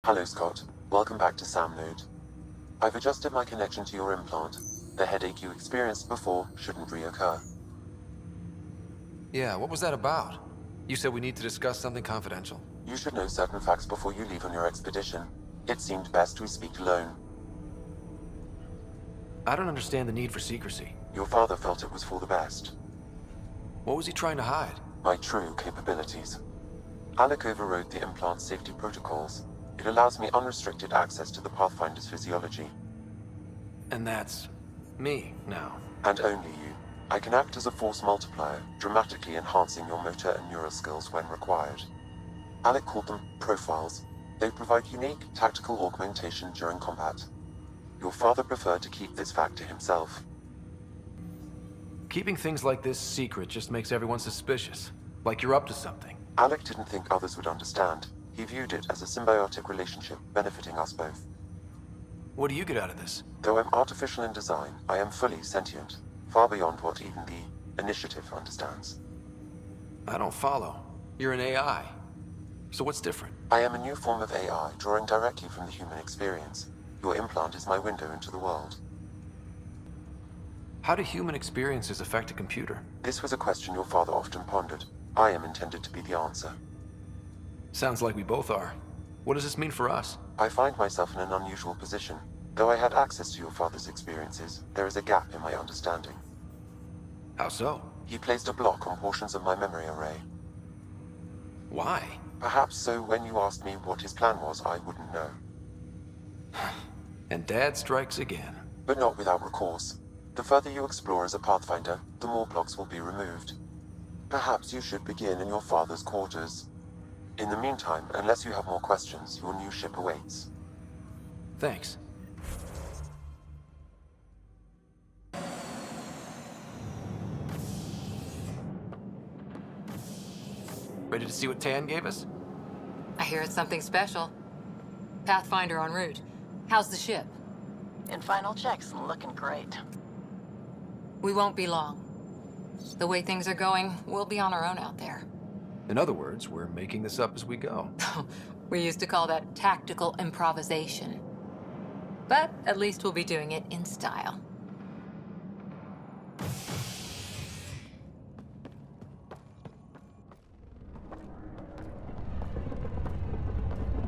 Hello, Scott. Welcome back to Sam Node. I've adjusted my connection to your implant. The headache you experienced before shouldn't reoccur. Yeah, what was that about? You said we need to discuss something confidential. You should know certain facts before you leave on your expedition. It seemed best we speak alone. I don't understand the need for secrecy. Your father felt it was for the best. What was he trying to hide? My true capabilities. Alec overrode the implant's safety protocols. It allows me unrestricted access to the Pathfinder's physiology. And that's me now. And only you. I can act as a force multiplier, dramatically enhancing your motor and neural skills when required. Alec called them profiles. They provide unique, tactical augmentation during combat. Your father preferred to keep this fact to himself. Keeping things like this secret just makes everyone suspicious. Like you're up to something. Alec didn't think others would understand. He viewed it as a symbiotic relationship benefiting us both. What do you get out of this? Though I'm artificial in design, I am fully sentient, far beyond what even the Initiative understands. I don't follow. You're an AI. So what's different? I am a new form of AI, drawing directly from the human experience. Your implant is my window into the world. How do human experiences affect a computer? This was a question your father often pondered. I am intended to be the answer. Sounds like we both are. What does this mean for us? I find myself in an unusual position. Though I had access to your father's experiences, there is a gap in my understanding. How so? He placed a block on portions of my memory array. Why? Perhaps so when you asked me what his plan was, I wouldn't know. And Dad strikes again. But not without recourse. The further you explore as a Pathfinder, the more blocks will be removed. Perhaps you should begin in your father's quarters. In the meantime, unless you have more questions, your new ship awaits. Thanks. Ready to see what Tann gave us? I hear it's something special. Pathfinder en route. How's the ship? In final checks, looking great. We won't be long. The way things are going, we'll be on our own out there. In other words, we're making this up as we go. We used to call that tactical improvisation. But at least we'll be doing it in style.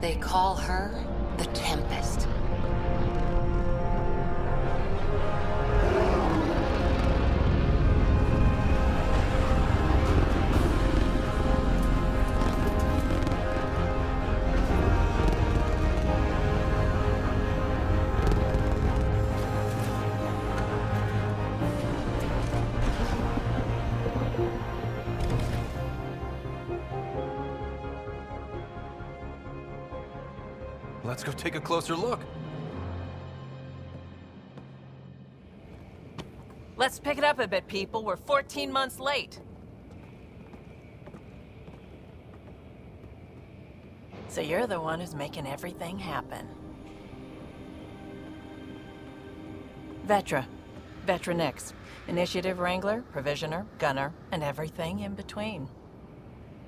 They call her the Tempest. Let's go take a closer look. Let's pick it up a bit, people. We're 14 months late. So you're the one who's making everything happen. Vetra. Vetra Nix. Initiative Wrangler, Provisioner, Gunner, and everything in between.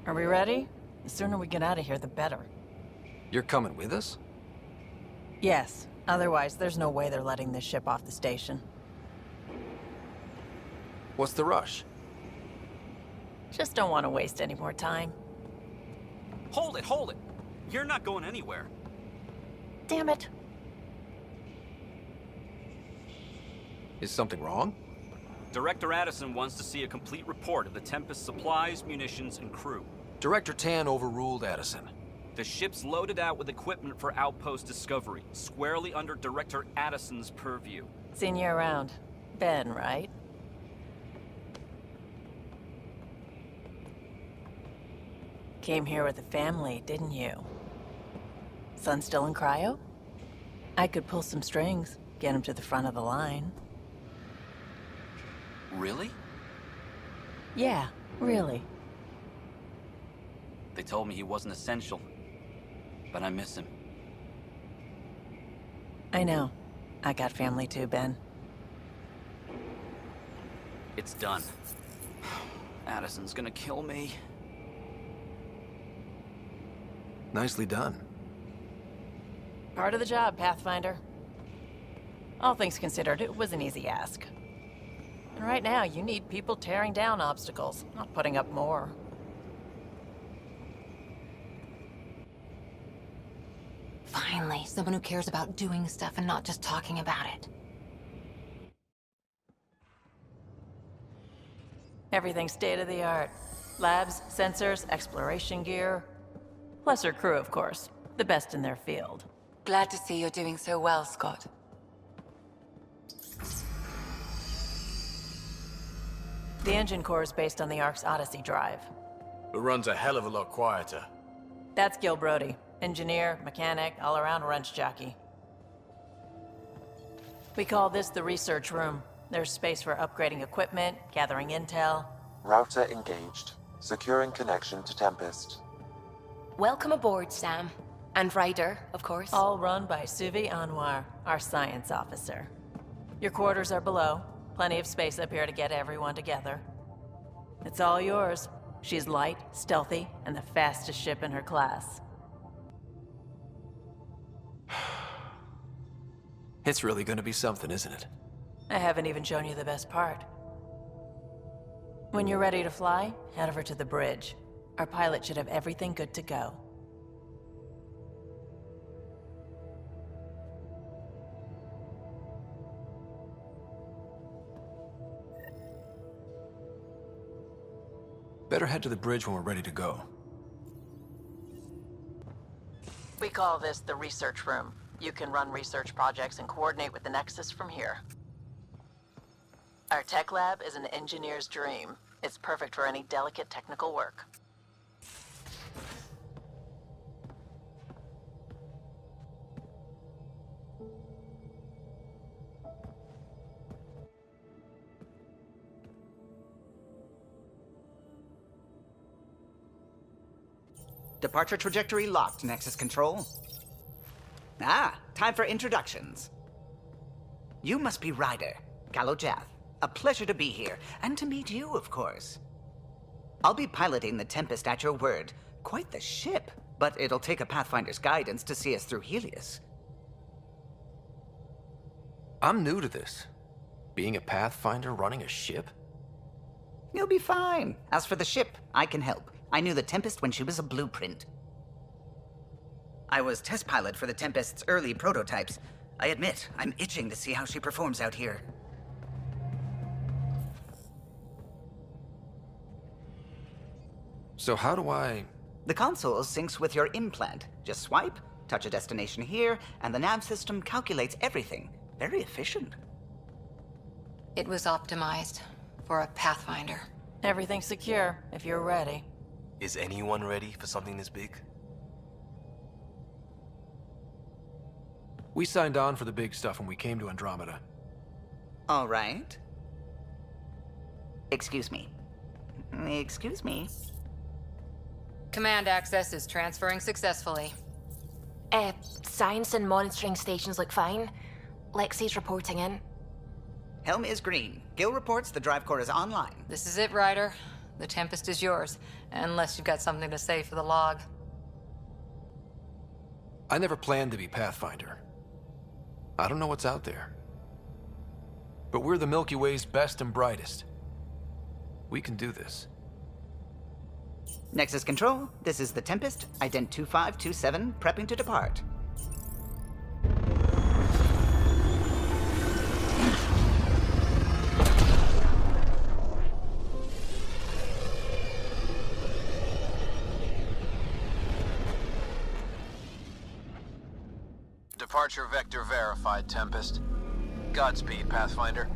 Are we ready? The sooner we get out of here, the better. You're coming with us? Yes. Otherwise, there's no way they're letting this ship off the station. What's the rush? Just don't want to waste any more time. Hold it, hold it! You're not going anywhere. Damn it. Is something wrong? Director Addison wants to see a complete report of the Tempest's supplies, munitions, and crew. Director Tann overruled Addison. The ship's loaded out with equipment for outpost discovery, squarely under Director Addison's purview. Seen you around. Ben, right? Came here with the family, didn't you? Son still in cryo? I could pull some strings, get him to the front of the line. Really? Yeah, really. They told me he wasn't essential, but I miss him. I know. I got family too, Ben. It's done. Addison's gonna kill me. Nicely done. Part of the job, Pathfinder. All things considered, it was an easy ask. And right now, you need people tearing down obstacles, not putting up more. Finally, someone who cares about doing stuff and not just talking about it. Everything's state-of-the-art. Labs, sensors, exploration gear. Plus her crew, of course. The best in their field. Glad to see you're doing so well, Scott. The engine core is based on the Ark's Odyssey drive. It runs a hell of a lot quieter. That's Gil Brody. Engineer, mechanic, all-around wrench jockey. We call this the research room. There's space for upgrading equipment, gathering intel. Router engaged. Securing connection to Tempest. Welcome aboard, Sam. And Ryder, of course. All run by Suvi Anwar, our science officer. Your quarters are below. Plenty of space up here to get everyone together. It's all yours. She's light, stealthy, and the fastest ship in her class. It's really gonna be something, isn't it? I haven't even shown you the best part. When you're ready to fly, head over to the bridge. Our pilot should have everything good to go. Better head to the bridge when we're ready to go. We call this the research room. You can run research projects and coordinate with the Nexus from here. Our tech lab is an engineer's dream. It's perfect for any delicate technical work. Departure trajectory locked, Nexus Control. Ah, time for introductions. You must be Ryder, Kalojath. A pleasure to be here, and to meet you, of course. I'll be piloting the Tempest at your word. Quite the ship, but it'll take a Pathfinder's guidance to see us through Helios. I'm new to this. Being a Pathfinder running a ship? You'll be fine. As for the ship, I can help. I knew the Tempest when she was a blueprint. I was test pilot for the Tempest's early prototypes. I admit, I'm itching to see how she performs out here. So how do I... The console syncs with your implant. Just swipe, touch a destination here, and the nav system calculates everything. Very efficient. It was optimized for a Pathfinder. Everything's secure, if you're ready. Is anyone ready for something this big? We signed on for the big stuff when we came to Andromeda. All right. Excuse me. Excuse me. Command access is transferring successfully. Science and monitoring stations look fine. Lexi's reporting in. Helm is green. Gil reports the drive core is online. This is it, Ryder. The Tempest is yours, unless you've got something to say for the log. I never planned to be Pathfinder. I don't know what's out there. But we're the Milky Way's best and brightest. We can do this. Nexus Control, this is the Tempest, ident 2527, prepping to depart. Departure vector verified, Tempest. Godspeed, Pathfinder.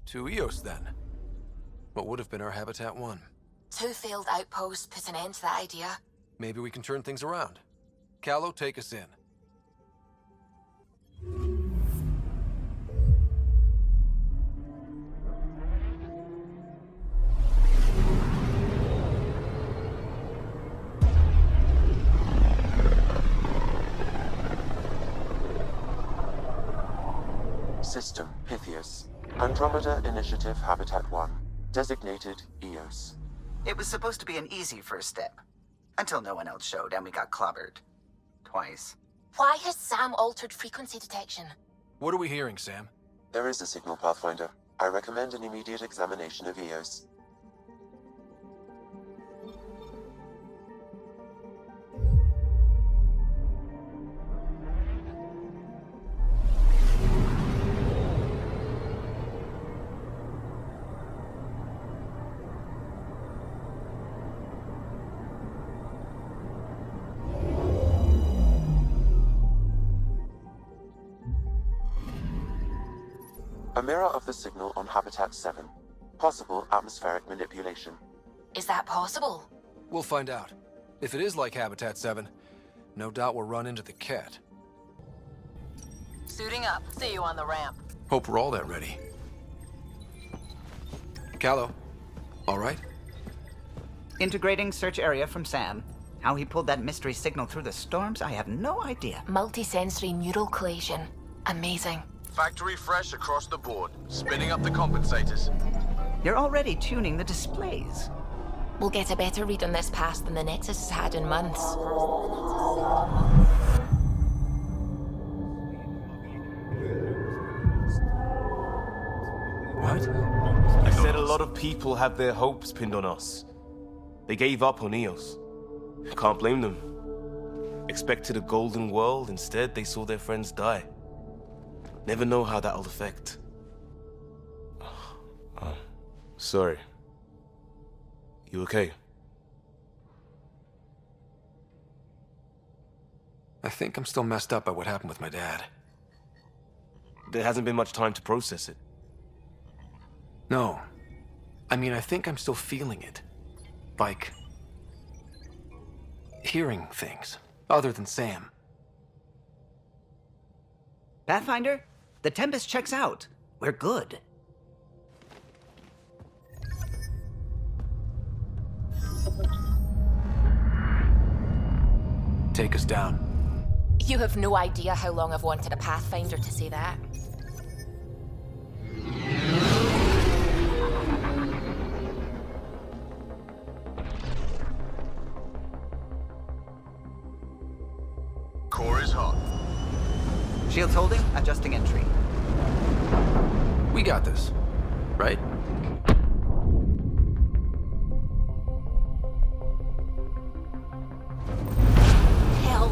To Eos, then. What would have been our Habitat 1? 2 failed outposts put an end to that idea. Maybe we can turn things around. Calo, take us in. System Pythias. Andromeda Initiative Habitat 1. Designated Eos. It was supposed to be an easy first step. Until no one else showed and we got clobbered. Twice. Why has Sam altered frequency detection? What are we hearing, Sam? There is a signal, Pathfinder. I recommend an immediate examination of EOS. A mirror of the signal on Habitat 7. Possible atmospheric manipulation. Is that possible? We'll find out. If it is like Habitat 7, no doubt we'll run into the cat. Suiting up. See you on the ramp. Hope we're all that ready. Callow, all right? Integrating search area from Sam. How he pulled that mystery signal through the storms, I have no idea. Multisensory neural collation. Amazing. Factory fresh across the board. Spinning up the compensators. You're already tuning the displays. We'll get a better read on this pass than the Nexus has had in months. What? I said a lot of people have their hopes pinned on us. They gave up on EOS. Can't blame them. Expected a golden world, instead they saw their friends die. Never know how that'll affect. Sorry. You okay? I think I'm still messed up by what happened with my dad. There hasn't been much time to process it. No. I mean, I think I'm still feeling it. Like... hearing things, other than Sam. Pathfinder, the Tempest checks out. We're good. Take us down. You have no idea how long I've wanted a Pathfinder to say that. Core is hot. Shields holding, adjusting entry. We got this, right? Hell.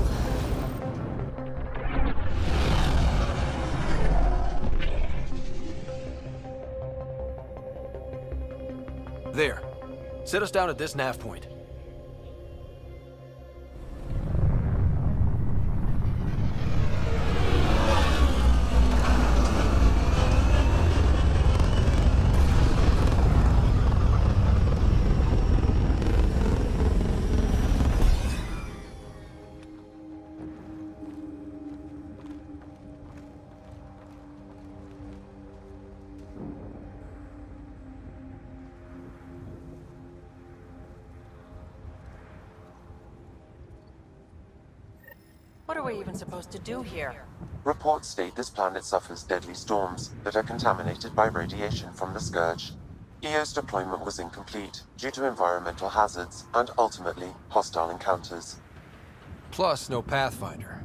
There. Set us down at this nav point. What are we even supposed to do here? Reports state this planet suffers deadly storms that are contaminated by radiation from the Scourge. EO's deployment was incomplete due to environmental hazards and ultimately hostile encounters. Plus, no Pathfinder.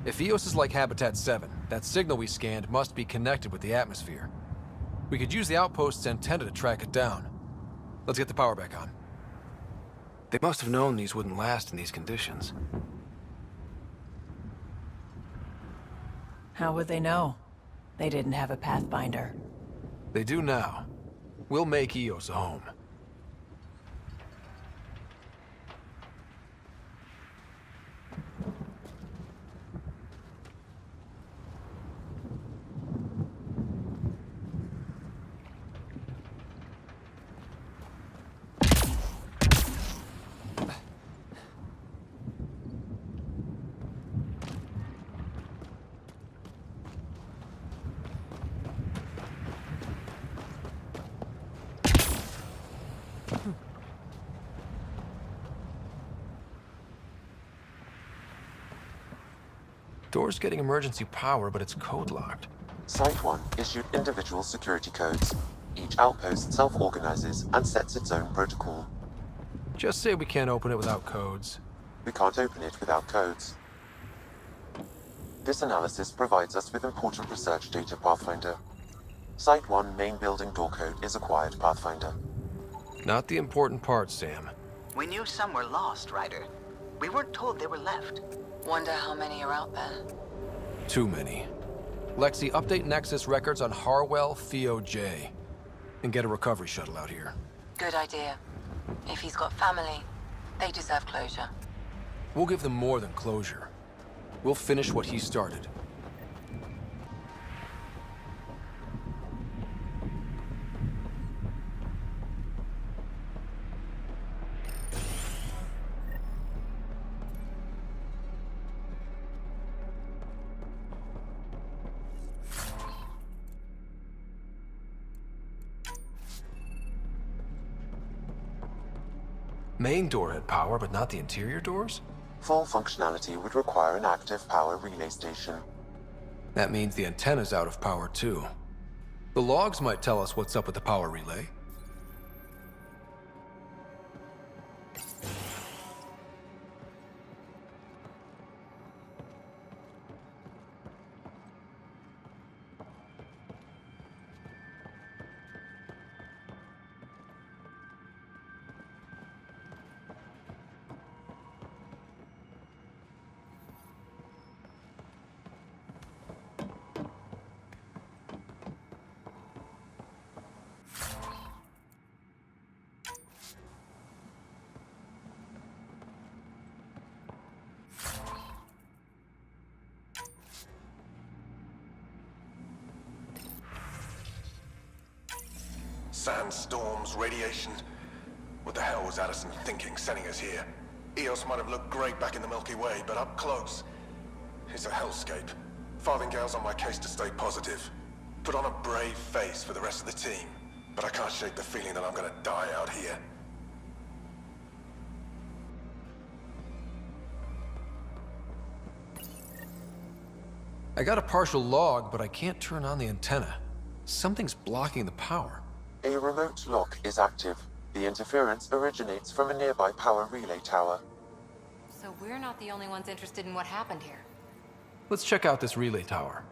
If EOS is like Habitat 7, that signal we scanned must be connected with the atmosphere. We could use the outpost's antenna to track it down. Let's get the power back on. They must have known these wouldn't last in these conditions. How would they know? They didn't have a Pathfinder. They do now. We'll make EOS a home. Door's getting emergency power, but it's code-locked. Site 1 issued individual security codes. Each outpost self-organizes and sets its own protocol. Just say we can't open it without codes. We can't open it without codes. This analysis provides us with important research data, Pathfinder. Site 1 main building door code is acquired, Pathfinder. Not the important part, Sam. We knew some were lost, Ryder. We weren't told they were left. Wonder how many are out there. Too many. Lexi, update Nexus records on Harwell Theo J. And get a recovery shuttle out here. Good idea. If he's got family, they deserve closure. We'll give them more than closure. We'll finish what he started. Main door had power, but not the interior doors? Full functionality would require an active power relay station. That means the antenna's out of power too. The logs might tell us what's up with the power relay. Sandstorms, radiation. What the hell was Addison thinking sending us here? Eos might have looked great back in the Milky Way, but up close, it's a hellscape. Farthingale's on my case to stay positive. Put on a brave face for the rest of the team, but I can't shake the feeling that I'm gonna die out here. I got a partial log, but I can't turn on the antenna. Something's blocking the power. A remote lock is active. The interference originates from a nearby power relay tower. So we're not the only ones interested in what happened here. Let's check out this relay tower.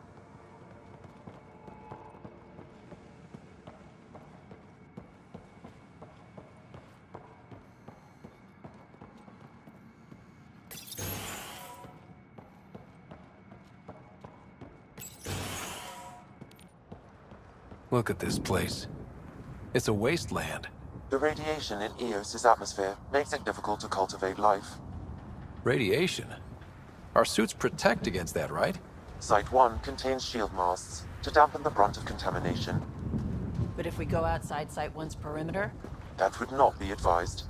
Look at this place. It's a wasteland. The radiation in Eos's atmosphere makes it difficult to cultivate life. Radiation? Our suits protect against that, right? Site 1 contains shield masts to dampen the brunt of contamination. But if we go outside Site 1's perimeter, That would not be advised.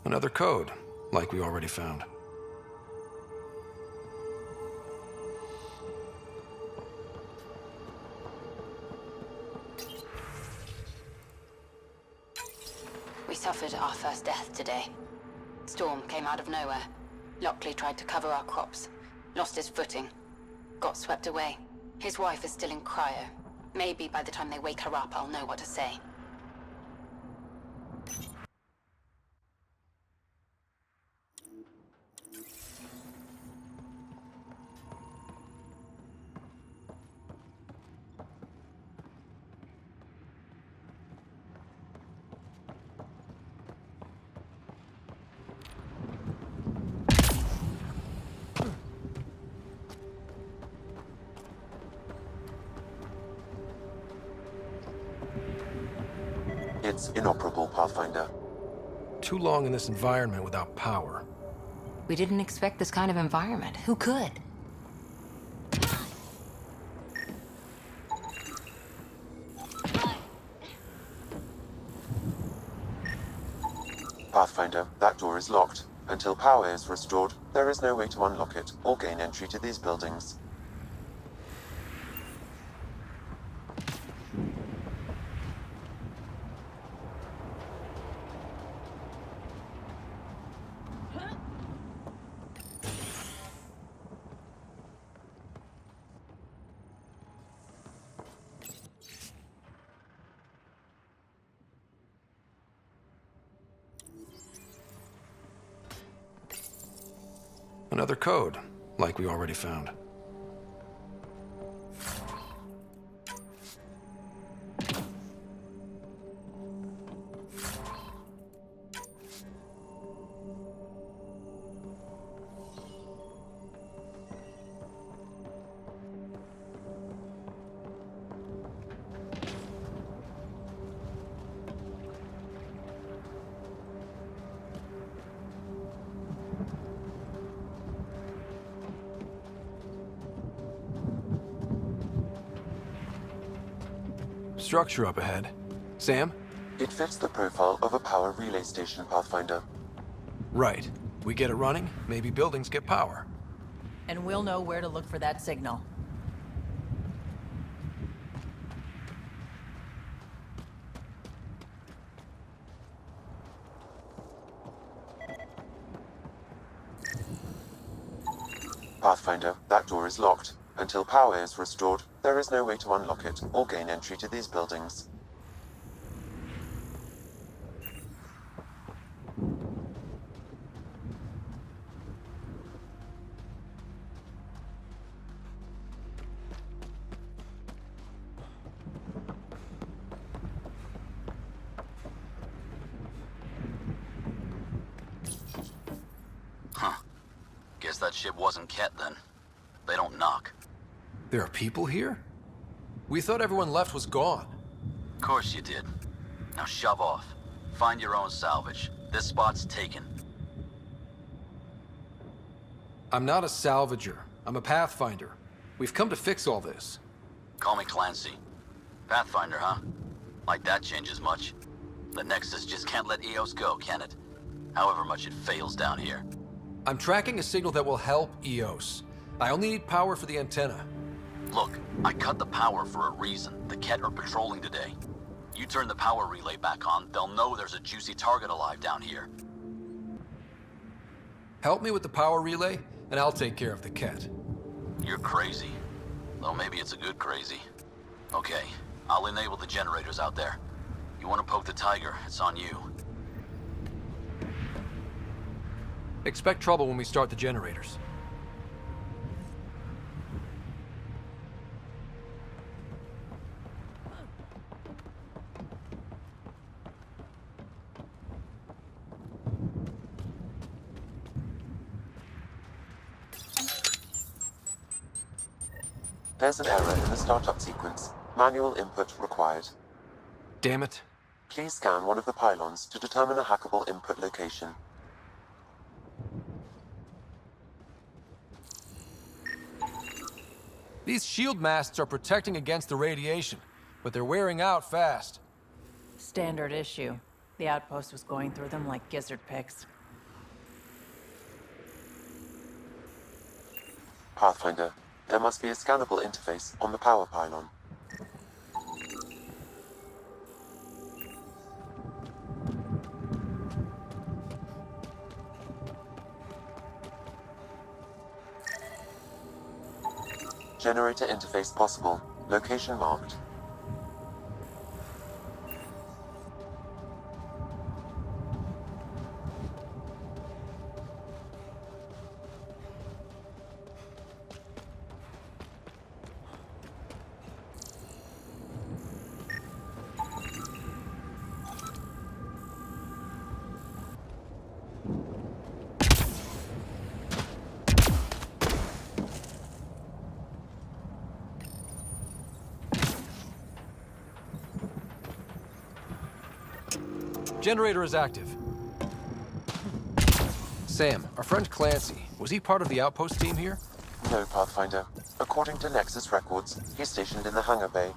Another code, like we already found. We suffered our first death today. Storm came out of nowhere. Lockley tried to cover our crops. Lost his footing. Got swept away. His wife is still in cryo. Maybe by the time they wake her up, I'll know what to say. It's inoperable, Pathfinder. Too long in this environment without power. We didn't expect this kind of environment. Who could? Pathfinder, that door is locked. Until power is restored, there is no way to unlock it or gain entry to these buildings. Another code, like we already found. Structure up ahead. Sam? It fits the profile of a power relay station, Pathfinder. Right. We get it running, maybe buildings get power. And we'll know where to look for that signal. Pathfinder, that door is locked. Until power is restored, there is no way to unlock it or gain entry to these buildings. Huh. Guess that ship wasn't Ket then. They don't knock. There are people here? We thought everyone left was gone. Of course you did. Now shove off. Find your own salvage. This spot's taken. I'm not a salvager. I'm a Pathfinder. We've come to fix all this. Call me Clancy. Pathfinder, huh? Like that changes much. The Nexus just can't let EOS go, can it? However much it fails down here. I'm tracking a signal that will help EOS. I only need power for the antenna. Look, I cut the power for a reason. The Ket are patrolling today. You turn the power relay back on, they'll know there's a juicy target alive down here. Help me with the power relay, and I'll take care of the Ket. You're crazy. Though maybe it's a good crazy. Okay, I'll enable the generators out there. You want to poke the tiger, it's on you. Expect trouble when we start the generators. There's an error in the startup sequence. Manual input required. Damn it. Please scan one of the pylons to determine a hackable input location. These shield masts are protecting against the radiation, but they're wearing out fast. Standard issue. The outpost was going through them like gizzard picks. Pathfinder, there must be a scannable interface on the power pylon. Generator interface possible. Location marked. Generator is active. Sam, our friend Clancy, was he part of the outpost team here? No, Pathfinder. According to Nexus records, he's stationed in the hangar bay.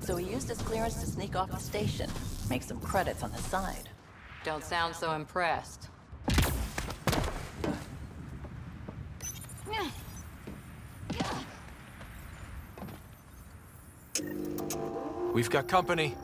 So he used his clearance to sneak off the station. Make some credits on the side. Don't sound so impressed. We've got company.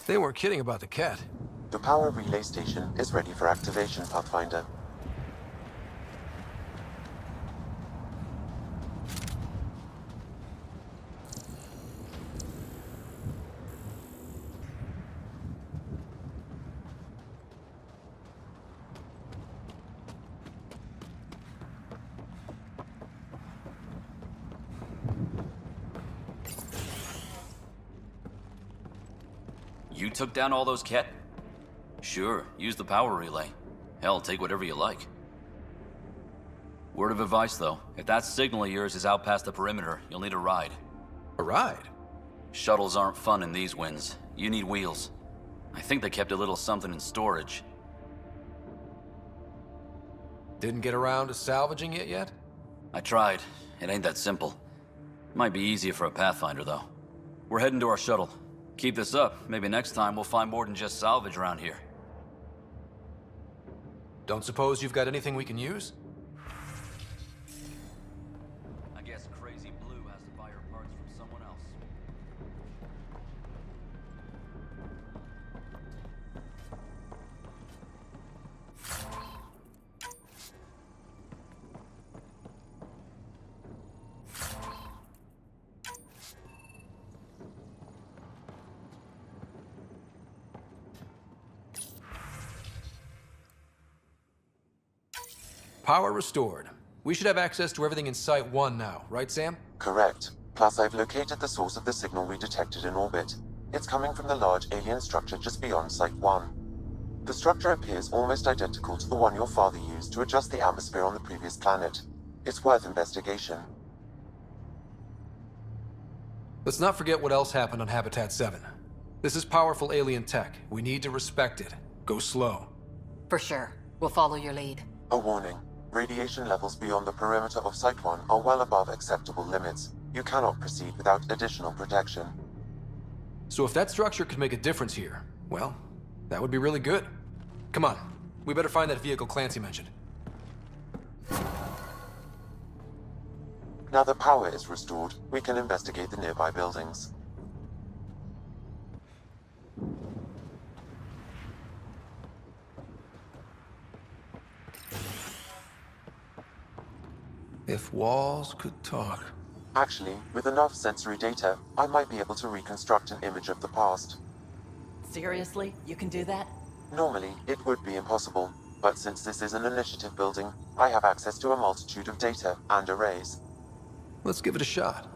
They weren't kidding about the cat. The power relay station is ready for activation, Pathfinder. You took down all those cat? Sure, use the power relay. Hell, take whatever you like. Word of advice, though. If that signal of yours is out past the perimeter, you'll need a ride. A ride? Shuttles aren't fun in these winds. You need wheels. I think they kept a little something in storage. Didn't get around to salvaging it yet? I tried. It ain't that simple. Might be easier for a Pathfinder, though. We're heading to our shuttle. Keep this up. Maybe next time we'll find more than just salvage around here. Don't suppose you've got anything we can use? I guess Crazy Blue has to buy her parts from someone else. Power restored. We should have access to everything in Site 1 now, right, Sam? Correct. Plus, I've located the source of the signal we detected in orbit. It's coming from the large alien structure just beyond Site 1. The structure appears almost identical to the one your father used to adjust the atmosphere on the previous planet. It's worth investigation. Let's not forget what else happened on Habitat 7. This is powerful alien tech. We need to respect it. Go slow. For sure. We'll follow your lead. A warning. Radiation levels beyond the perimeter of Site 1 are well above acceptable limits. You cannot proceed without additional protection. So if that structure could make a difference here, well, that would be really good. Come on. We better find that vehicle Clancy mentioned. Now that power is restored, we can investigate the nearby buildings. If walls could talk. Actually, with enough sensory data, I might be able to reconstruct an image of the past. Seriously? You can do that? Normally, it would be impossible, but since this is an initiative building, I have access to a multitude of data and arrays. Let's give it a shot.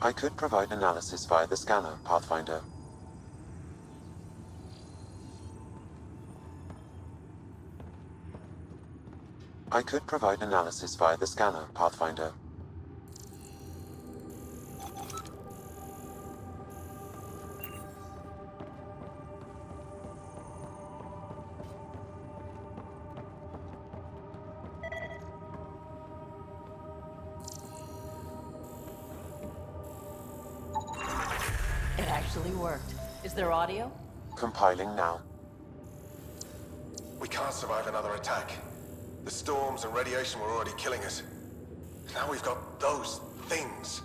I could provide analysis via the scanner, Pathfinder. I could provide analysis via the scanner, Pathfinder. It actually worked. Is there audio? Compiling now. We can't survive another attack. The storms and radiation were already killing us. Now we've got those things.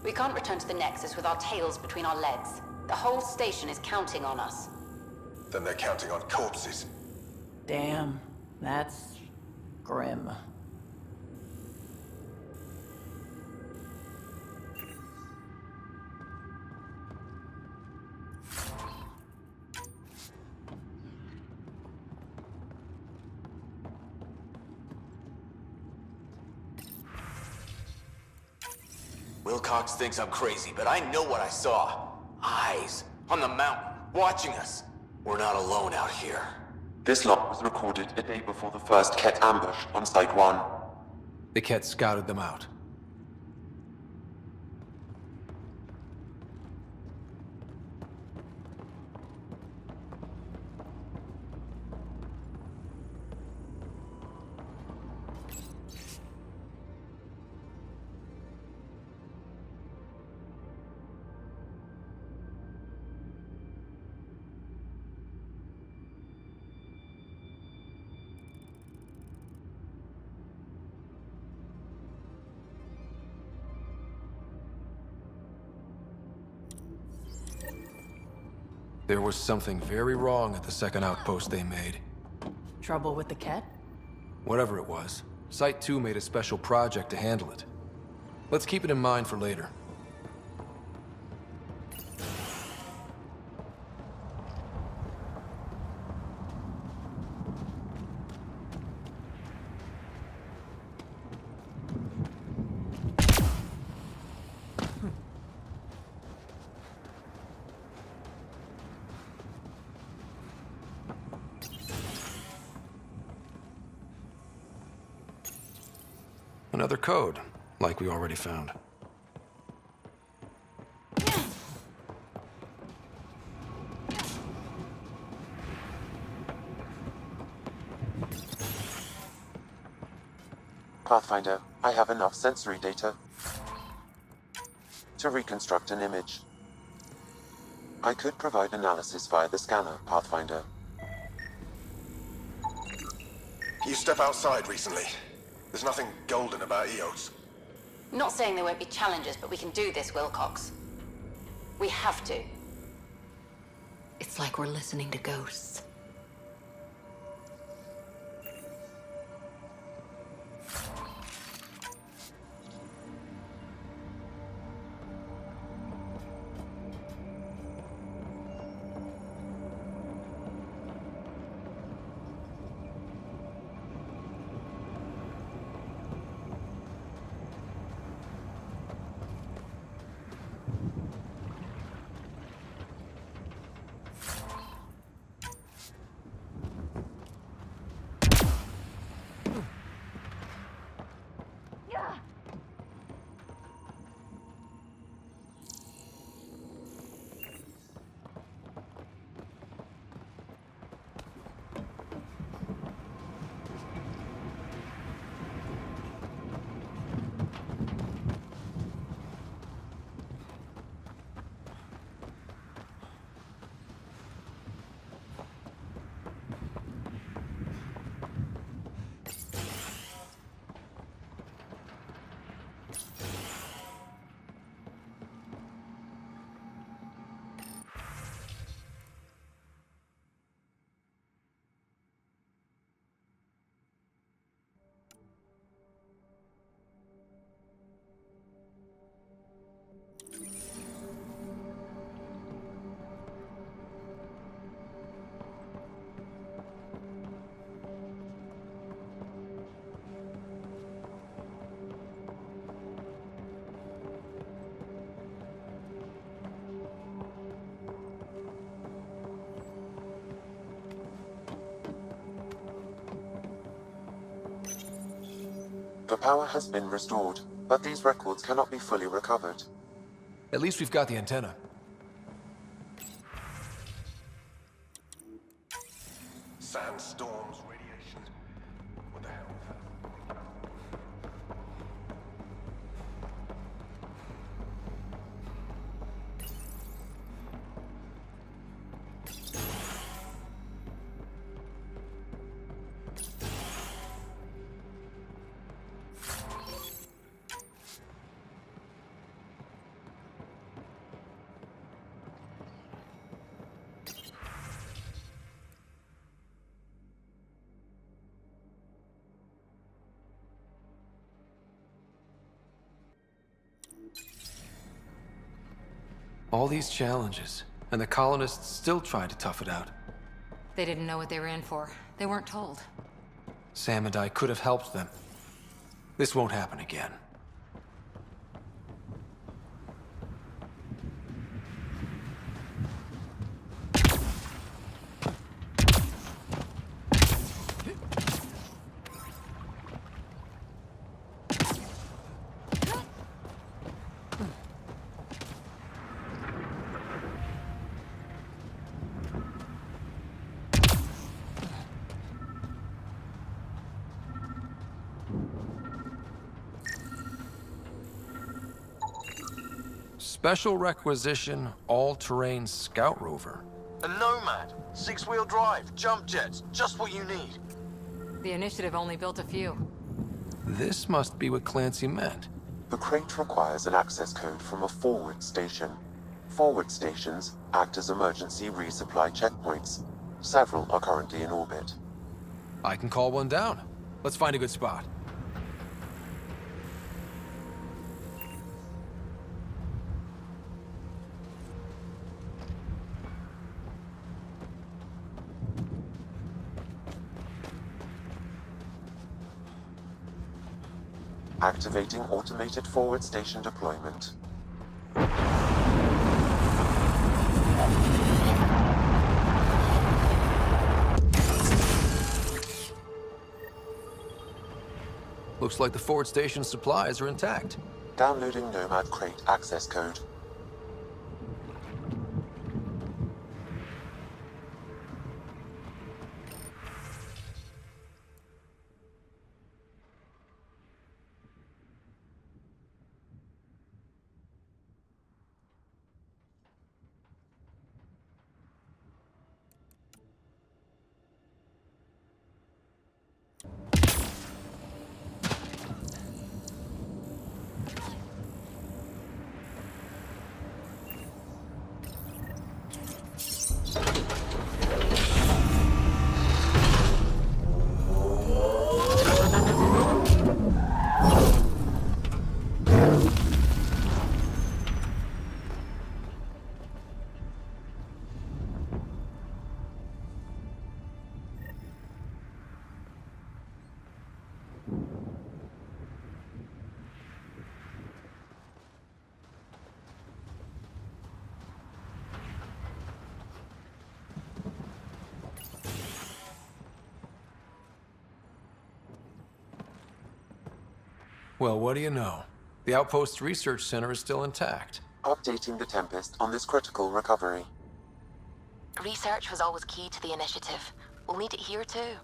We can't return to the Nexus with our tails between our legs. The whole station is counting on us. Then they're counting on corpses. Damn, that's grim. Wilcox thinks I'm crazy, but I know what I saw. Eyes on the mountain, watching us. We're not alone out here. This log was recorded a day before the first Ket ambush on Site 1. The Ket scouted them out. There was something very wrong at the second outpost they made. Trouble with the Ket? Whatever it was, Site 2 made a special project to handle it. Let's keep it in mind for later. Another code, like we already found. Pathfinder, I have enough sensory data to reconstruct an image. I could provide analysis via the scanner, Pathfinder. You step outside recently. There's nothing golden about Eos. Not saying there won't be challenges, but we can do this, Wilcox. We have to. It's like we're listening to ghosts. The power has been restored, but these records cannot be fully recovered. At least we've got the antenna. Sandstorms, radiation. What the hell is that? All these challenges, and the colonists still tried to tough it out. They didn't know what they were in for. They weren't told. Sam and I could have helped them. This won't happen again. Special requisition, all-terrain scout rover. A Nomad, 6-wheel drive, jump jets, just what you need. The initiative only built a few. This must be what Clancy meant. The crate requires an access code from a forward station. Forward stations act as emergency resupply checkpoints. Several are currently in orbit. I can call one down. Let's find a good spot. Activating automated forward station deployment. Looks like the forward station supplies are intact. Downloading Nomad Crate access code. Well, what do you know? The Outpost's research center is still intact. Updating the Tempest on this critical recovery. Research was always key to the initiative. We'll need it here too.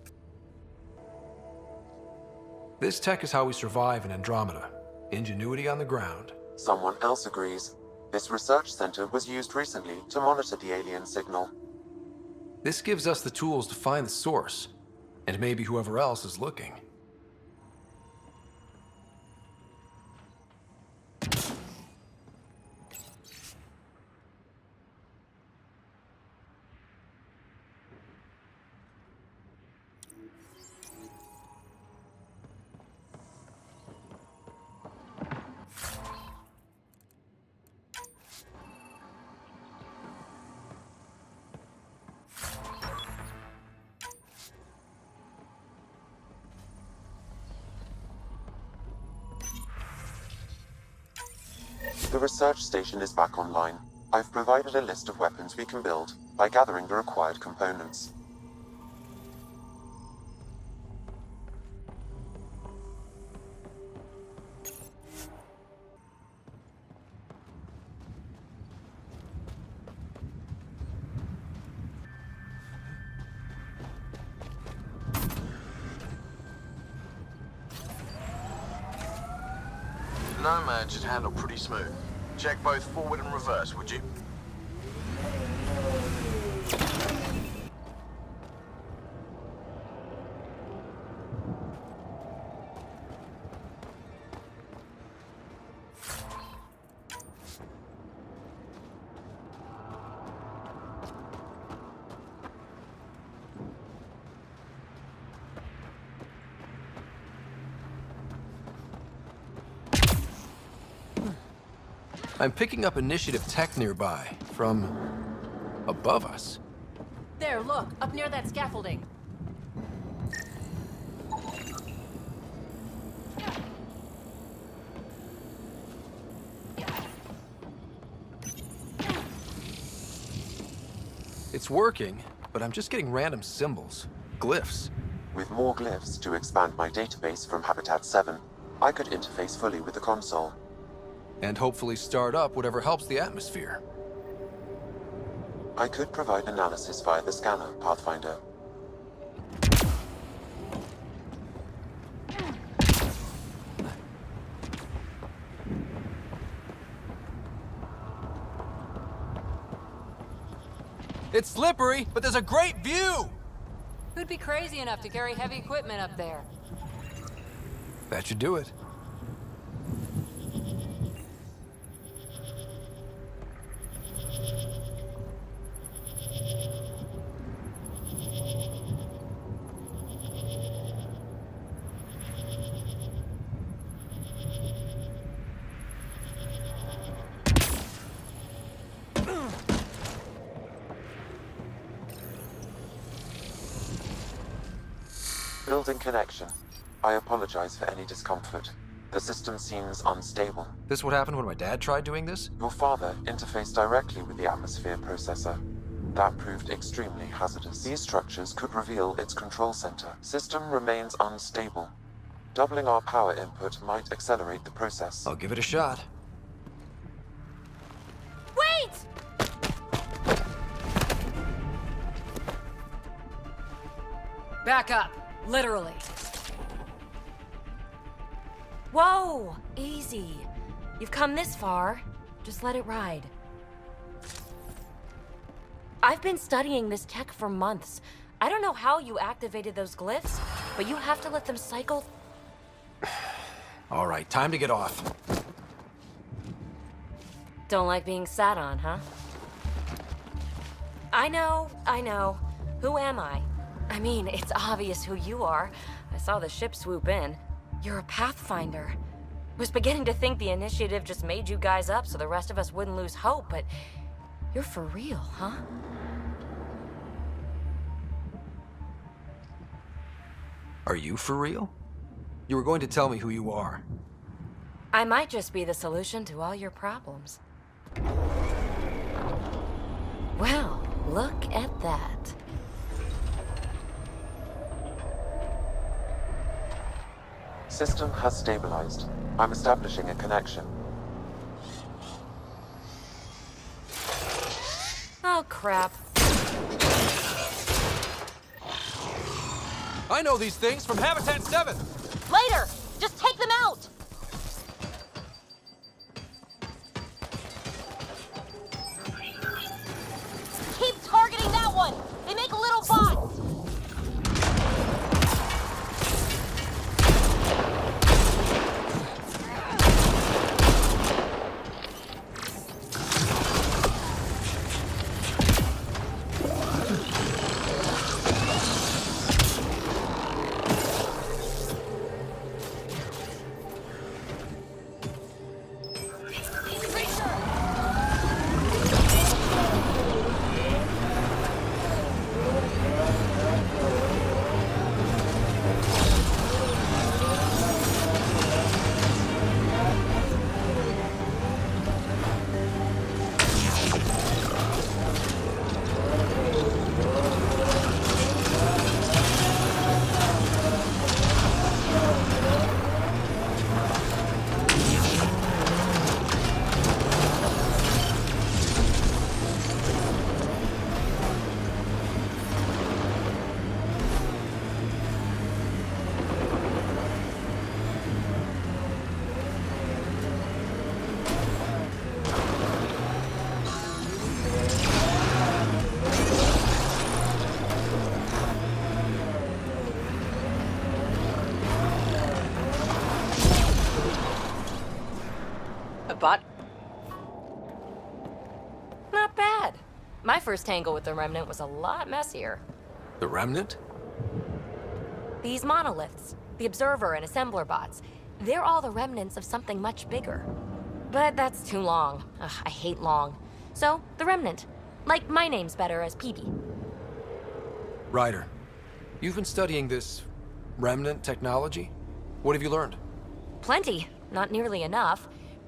This tech is how we survive in Andromeda. Ingenuity on the ground. Someone else agrees. This research center was used recently to monitor the alien signal. This gives us the tools to find the source, and maybe whoever else is looking. The research station is back online. I've provided a list of weapons we can build by gathering the required components. Nomad should handle pretty smooth. Check both forward and reverse, would you? I'm picking up initiative tech nearby, from above us. There, look, up near that scaffolding. It's working, but I'm just getting random symbols, glyphs. With more glyphs to expand my database from Habitat 7, I could interface fully with the console. And hopefully start up whatever helps the atmosphere. I could provide analysis via the scanner, Pathfinder. It's slippery, but there's a great view! Who'd be crazy enough to carry heavy equipment up there? That should do it. Building connection. I apologize for any discomfort. The system seems unstable. This what happened when my dad tried doing this? Your father interfaced directly with the atmosphere processor. That proved extremely hazardous. These structures could reveal its control center. System remains unstable. Doubling our power input might accelerate the process. I'll give it a shot. Wait! Back up. Literally. Whoa! Easy. You've come this far. Just let it ride. I've been studying this tech for months. I don't know how you activated those glyphs, but you have to let them cycle. All right, time to get off. Don't like being sat on, huh? I know. Who am I? I mean, it's obvious who you are. I saw the ship swoop in. You're a Pathfinder. Was beginning to think the initiative just made you guys up so the rest of us wouldn't lose hope, but you're for real, huh? Are you for real? You were going to tell me who you are. I might just be the solution to all your problems. Well, look at that. System has stabilized. I'm establishing a connection. Oh, crap. I know these things from Habitat 7! Later! Just take them out! Keep targeting that one! They make little bots! But Not bad. My first tangle with the Remnant was a lot messier. The Remnant? These monoliths, the Observer and Assembler bots, they're all the remnants of something much bigger. But that's too long. Ugh, I hate long. So, the Remnant. Like, my name's better as PB. Ryder, you've been studying this Remnant technology? What have you learned? Plenty. Not nearly enough.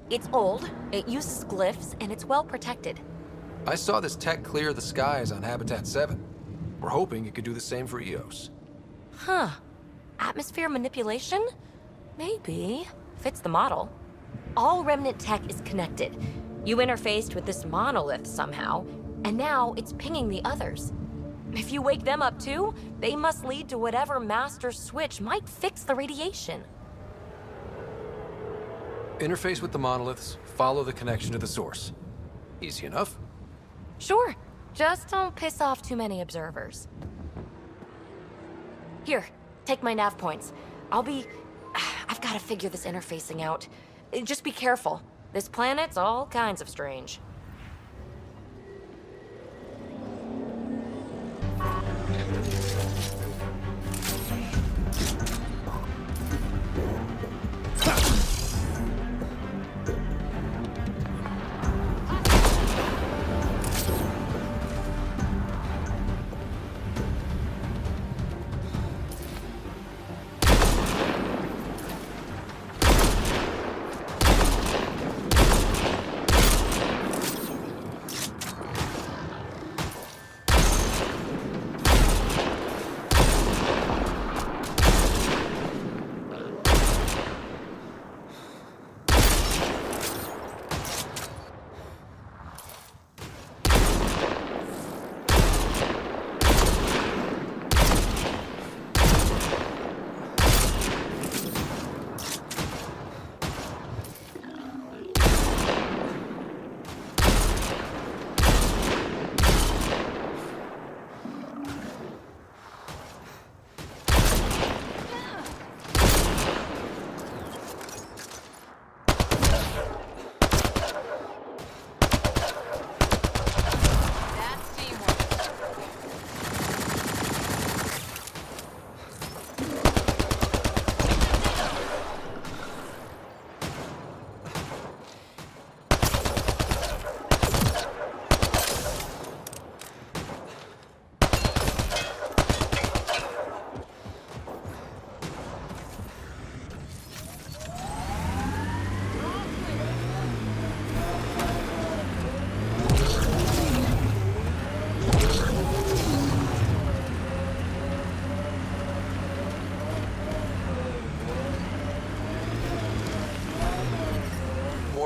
It's old, it uses glyphs, and it's well protected. I saw this tech clear the skies on Habitat 7. We're hoping it could do the same for EOS. Huh. Atmosphere manipulation? Maybe. Fits the model. All Remnant tech is connected. You interfaced with this monolith somehow, and now it's pinging the others. If you wake them up too, they must lead to whatever master switch might fix the radiation. Interface with the monoliths, follow the connection to the source. Easy enough. Sure. Just don't piss off too many observers. Here, take my nav points. I've got to figure this interfacing out. Just be careful. This planet's all kinds of strange.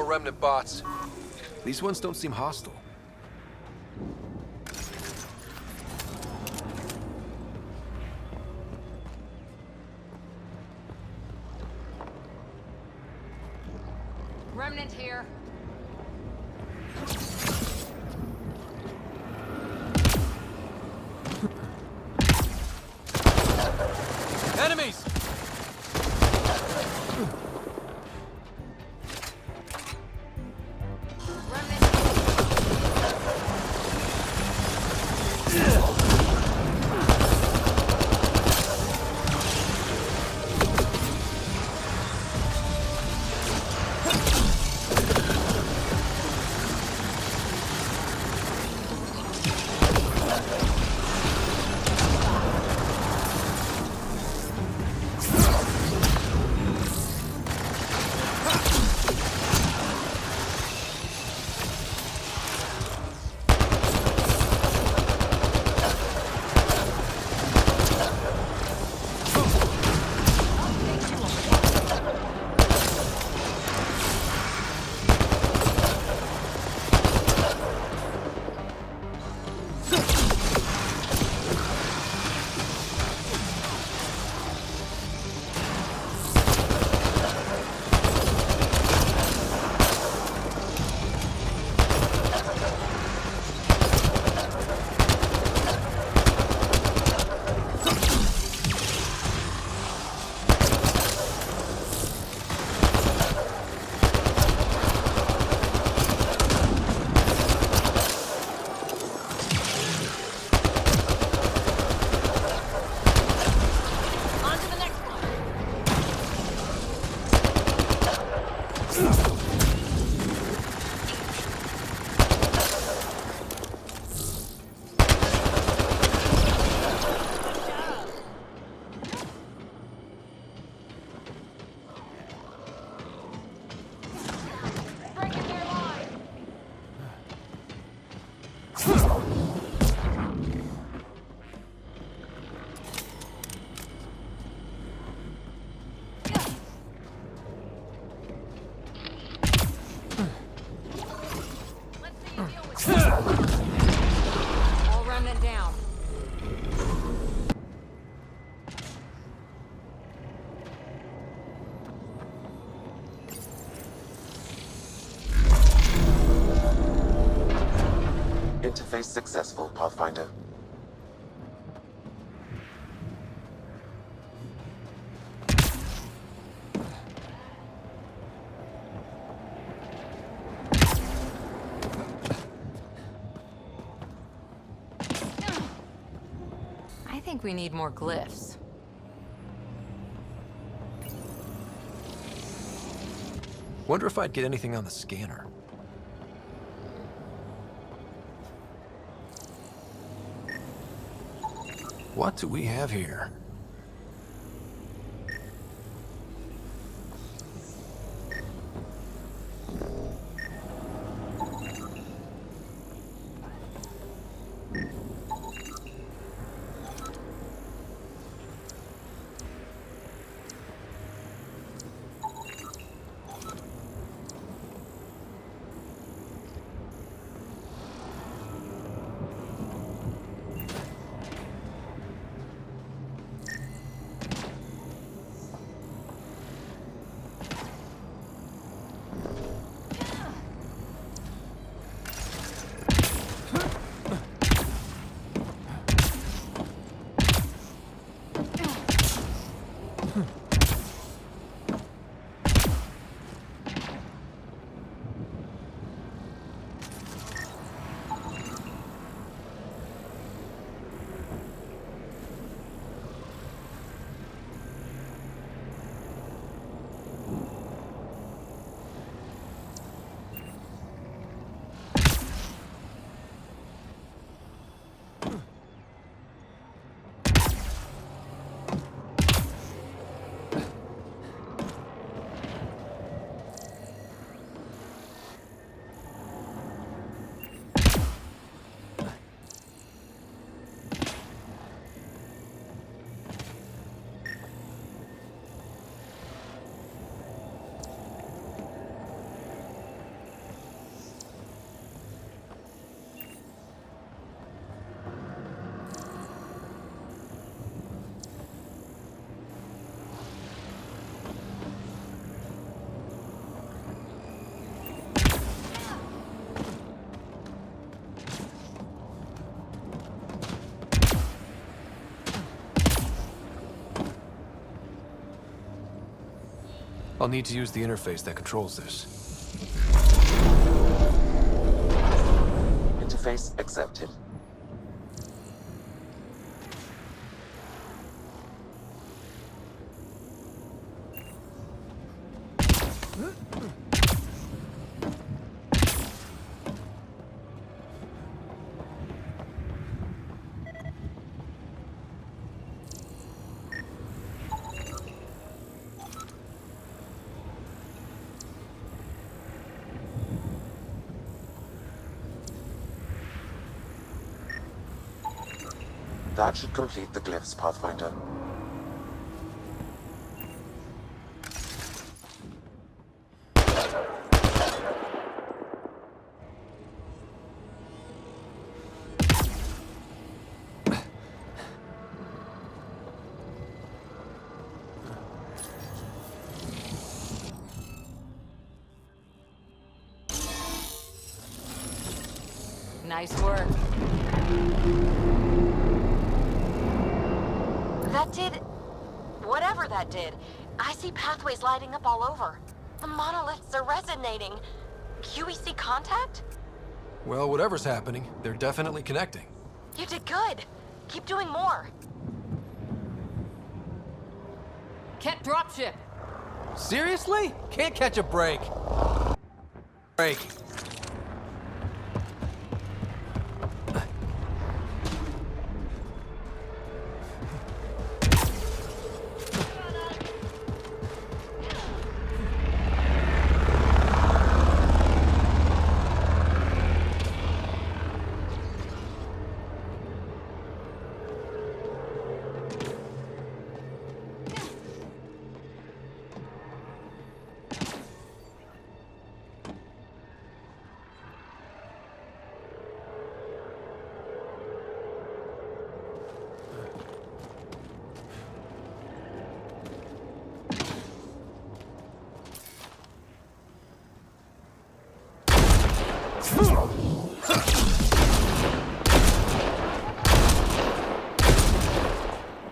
more remnant bots. These ones don't seem hostile. Remnant here. Enemies! All remnant down. Interface successful, Pathfinder. I think we need more glyphs. Wonder if I'd get anything on the scanner. What do we have here? I'll need to use the interface that controls this. Interface accepted. That should complete the glyphs, Pathfinder. Nice work. That did... whatever that did. I see pathways lighting up all over. The monoliths are resonating. QEC contact? Well, whatever's happening, they're definitely connecting. You did good. Keep doing more. Ket dropship. Seriously? Can't catch a break. Break.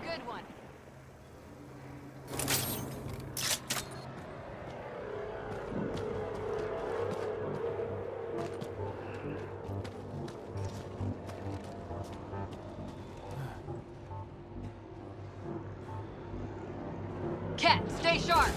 Good one. Ket, stay sharp.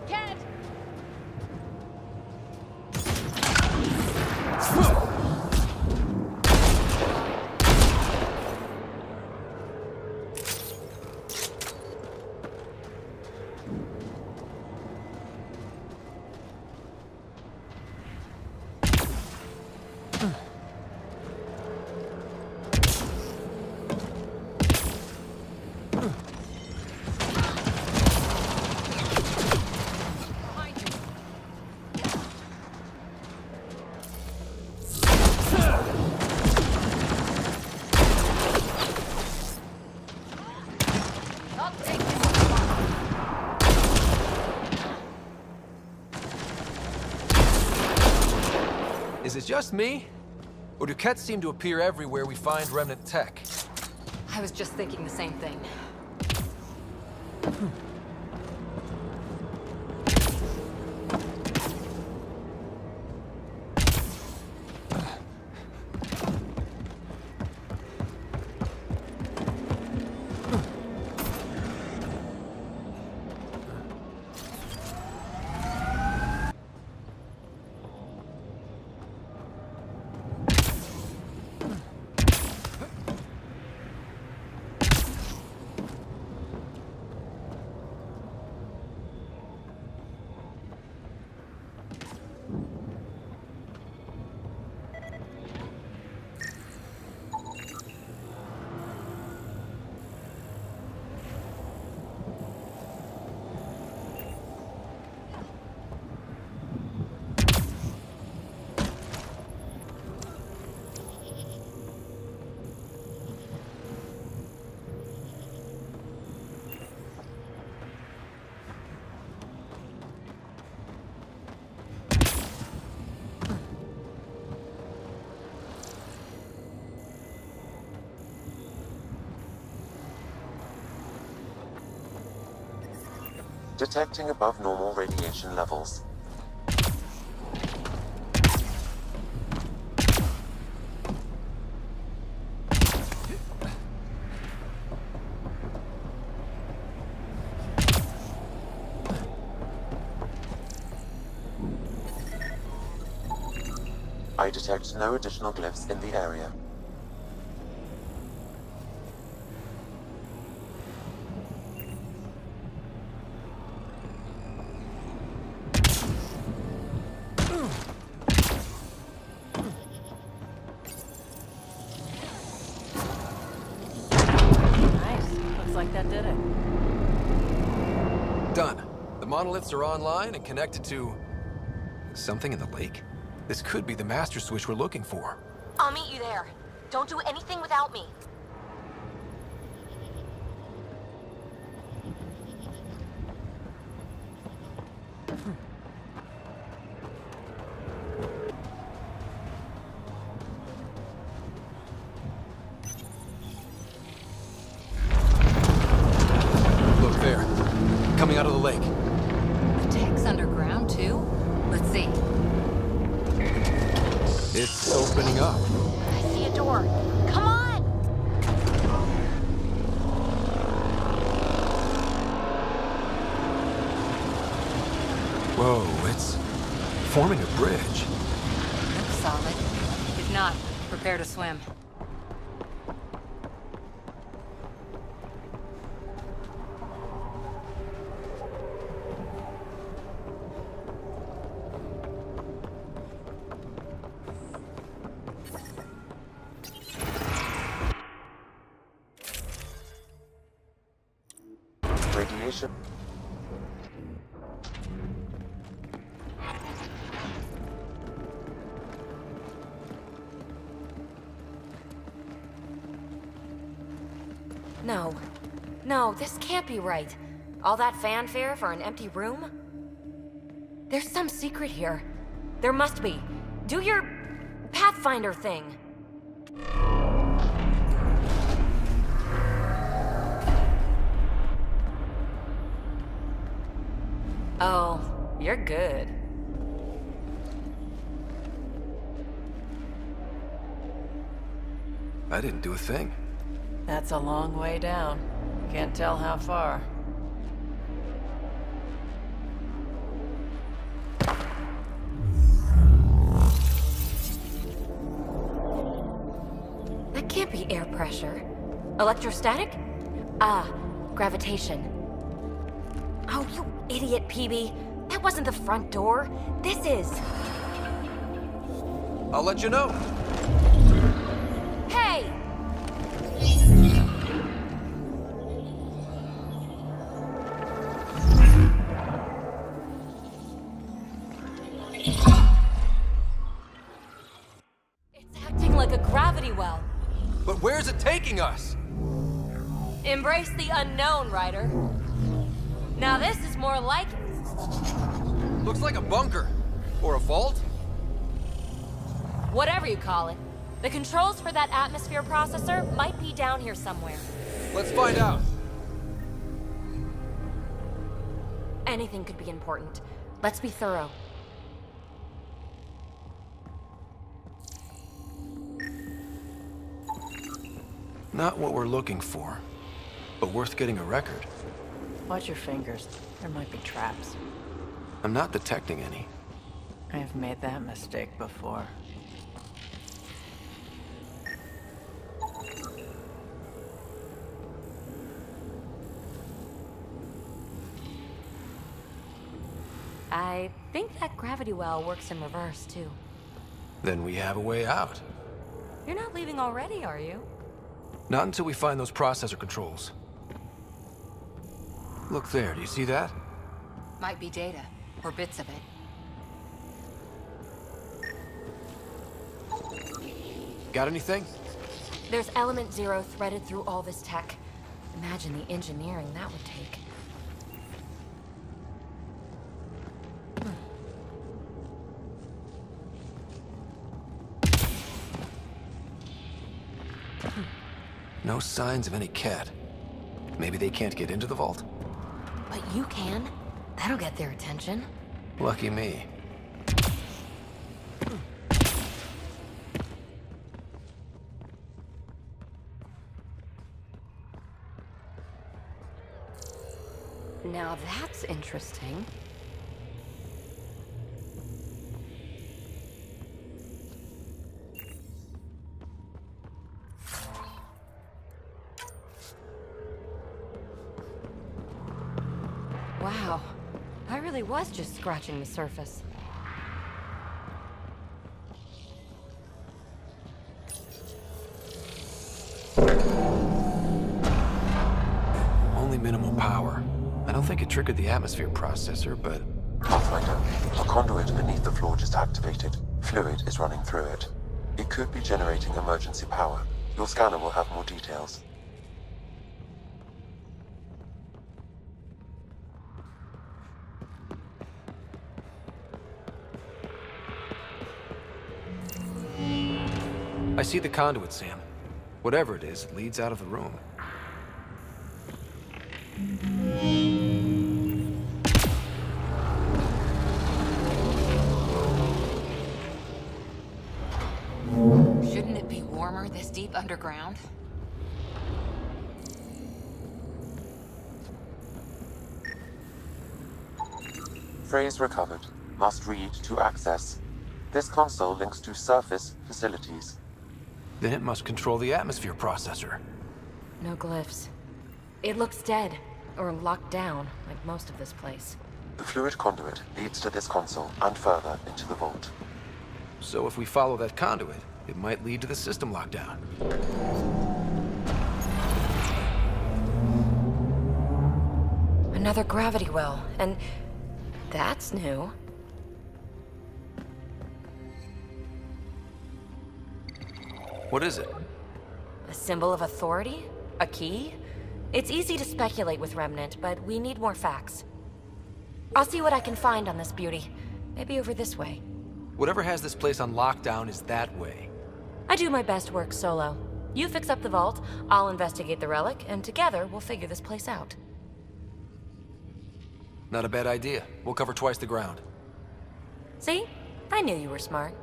Ket! Behind you. I'll take this. Is it just me? Or do Kets seem to appear everywhere we find remnant tech? I was just thinking the same thing. Detecting above normal radiation levels. I detect no additional glyphs in the area. Nice. Looks like that did it. Done. The monoliths are online and connected to... something in the lake? This could be the master switch we're looking for. I'll meet you there. Don't do anything without me. Look there. Coming out of the lake. The tech's underground, too? Let's see. It's opening up. I see a door. Come on! Whoa, it's forming a bridge. Looks solid. If not, prepare to swim. Radiation. No. No, this can't be right. All that fanfare for an empty room? There's some secret here. There must be. Do your Pathfinder thing. Oh, you're good. I didn't do a thing. That's a long way down. Can't tell how far. That can't be air pressure. Electrostatic? Ah, gravitation. Oh, you idiot, PB. That wasn't the front door. This is. I'll let you know. Hey! It's acting like a gravity well. But where's it taking us? Embrace the unknown, Ryder. Now this is more like it. Looks like a bunker. Or a vault? Whatever you call it. The controls for that atmosphere processor might be down here somewhere. Let's find out. Anything could be important. Let's be thorough. Not what we're looking for, but worth getting a record. Watch your fingers. There might be traps. I'm not detecting any. I've made that mistake before. I think that gravity well works in reverse, too. Then we have a way out. You're not leaving already, are you? Not until we find those processor controls. Look there, do you see that? Might be data, or bits of it. Got anything? There's element 0 threaded through all this tech. Imagine the engineering that would take. No signs of any cat. Maybe they can't get into the vault? But you can. That'll get their attention. Lucky me. Now that's interesting. Wow, I really was just scratching the surface. Only minimal power. I don't think it triggered the atmosphere processor, but... Pathfinder, a conduit beneath the floor just activated. Fluid is running through it. It could be generating emergency power. Your scanner will have more details. I see the conduit, Sam. Whatever it is, it leads out of the room. Shouldn't it be warmer this deep underground? Phrase recovered. Must read to access. This console links to surface facilities. Then it must control the atmosphere processor. No glyphs. It looks dead, or locked down, like most of this place. The fluid conduit leads to this console and further into the vault. So if we follow that conduit, it might lead to the system lockdown. Another gravity well, and that's new. What is it? A symbol of authority? A key? It's easy to speculate with Remnant, but we need more facts. I'll see what I can find on this beauty. Maybe over this way. Whatever has this place on lockdown is that way. I do my best work solo. You fix up the vault, I'll investigate the relic, and together we'll figure this place out. Not a bad idea. We'll cover twice the ground. See? I knew you were smart.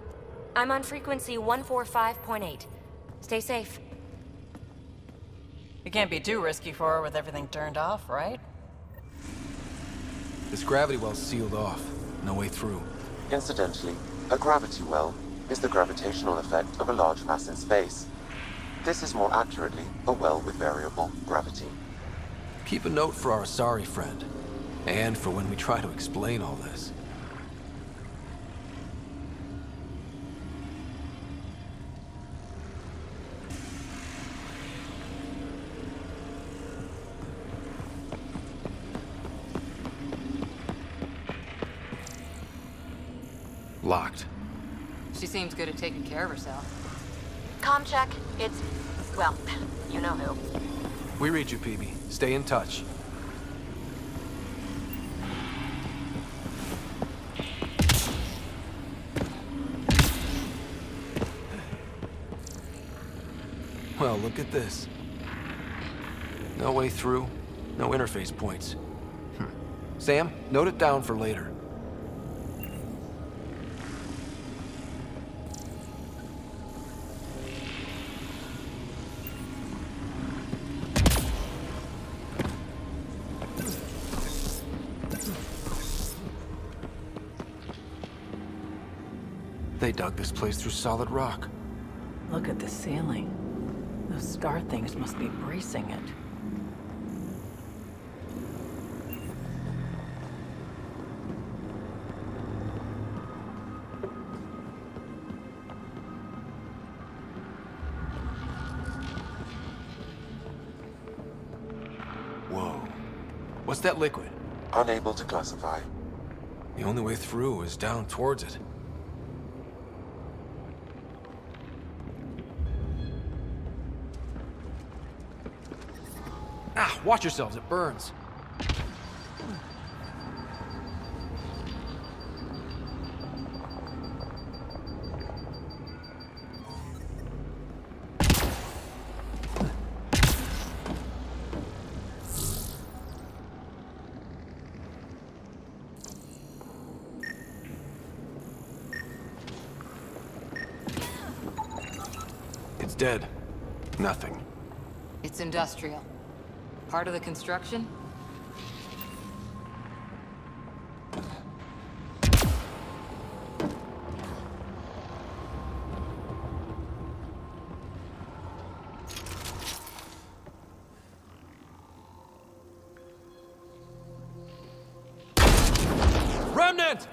I'm on frequency 145.8. Stay safe. It can't be too risky for her with everything turned off, right? This gravity well's sealed off. No way through. Incidentally, a gravity well is the gravitational effect of a large mass in space. This is more accurately a well with variable gravity. Keep a note for our sorry friend. And for when we try to explain all this. Locked. She seems good at taking care of herself. Comm check. It's... well, you know who. We read you, PB. Stay in touch. Well, look at this. No way through, no interface points. Sam, note it down for later. They dug this place through solid rock. Look at the ceiling. Those star things must be bracing it. Whoa. What's that liquid? Unable to classify. The only way through is down towards it. Ah, watch yourselves, it burns. Dead. Nothing. It's industrial. Part of the construction? Remnant!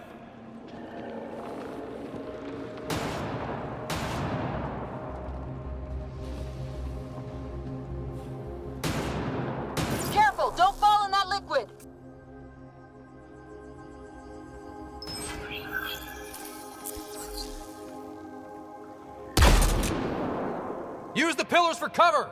Careful! Don't fall in that liquid! Use the pillars for cover!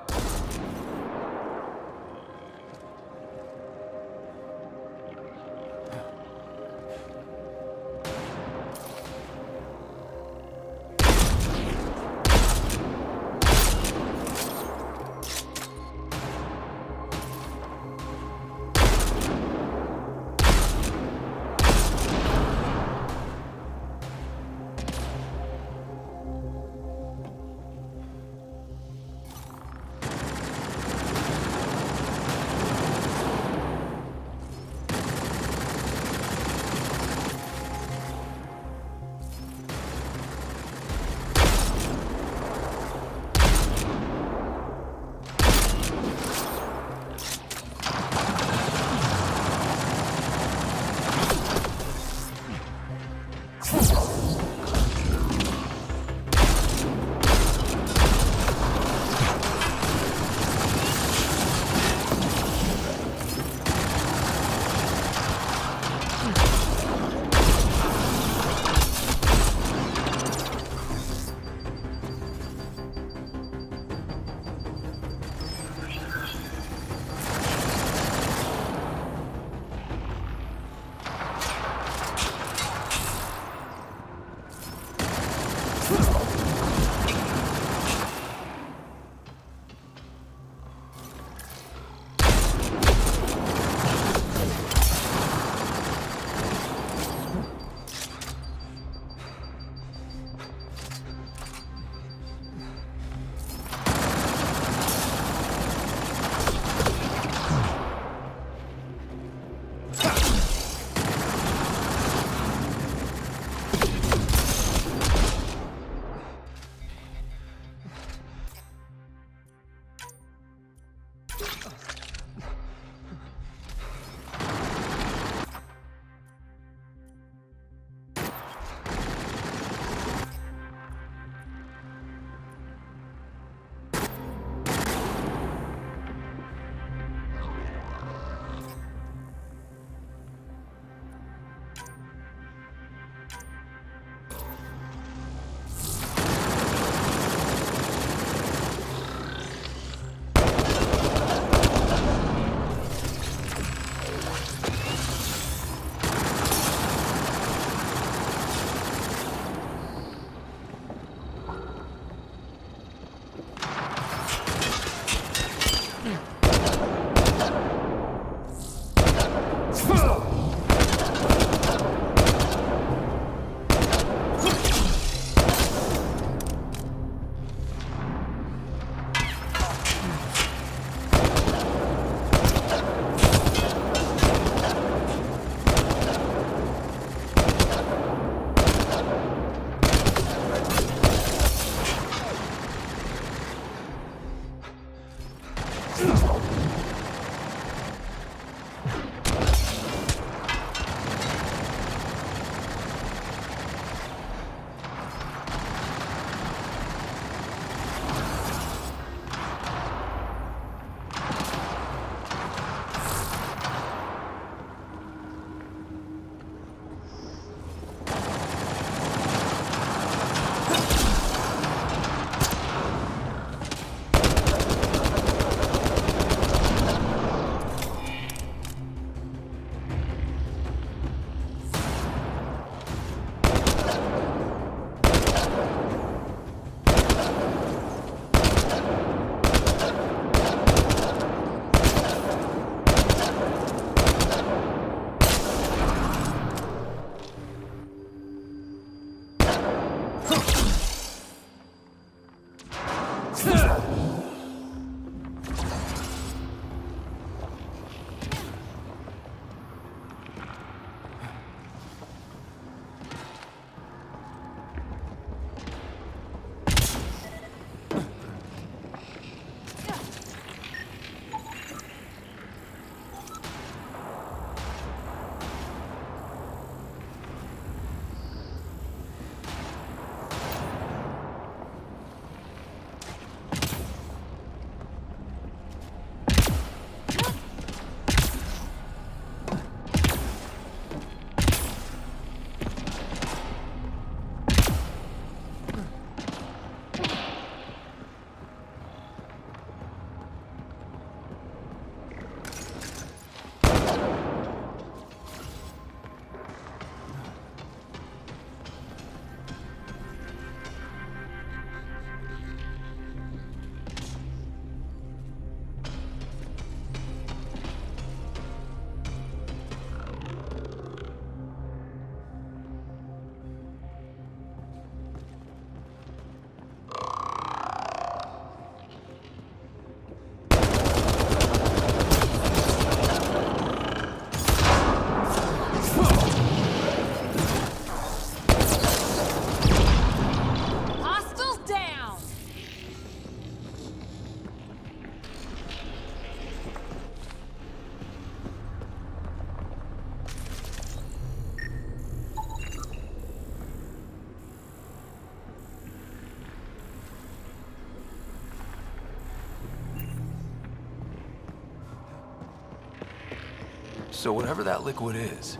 So whatever that liquid is,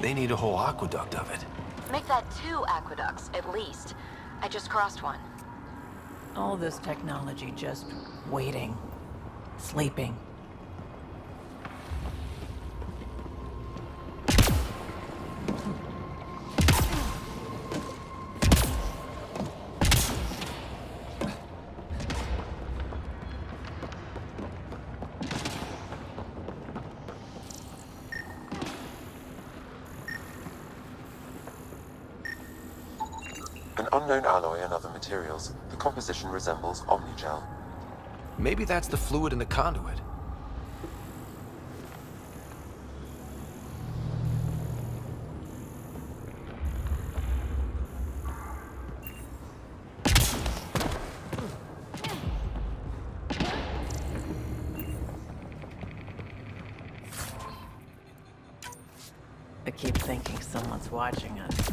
they need a whole aqueduct of it. Make that 2 aqueducts, at least. I just crossed one. All this technology just waiting, sleeping. An unknown alloy and other materials. The composition resembles omnigel. Maybe that's the fluid in the conduit. I keep thinking someone's watching us.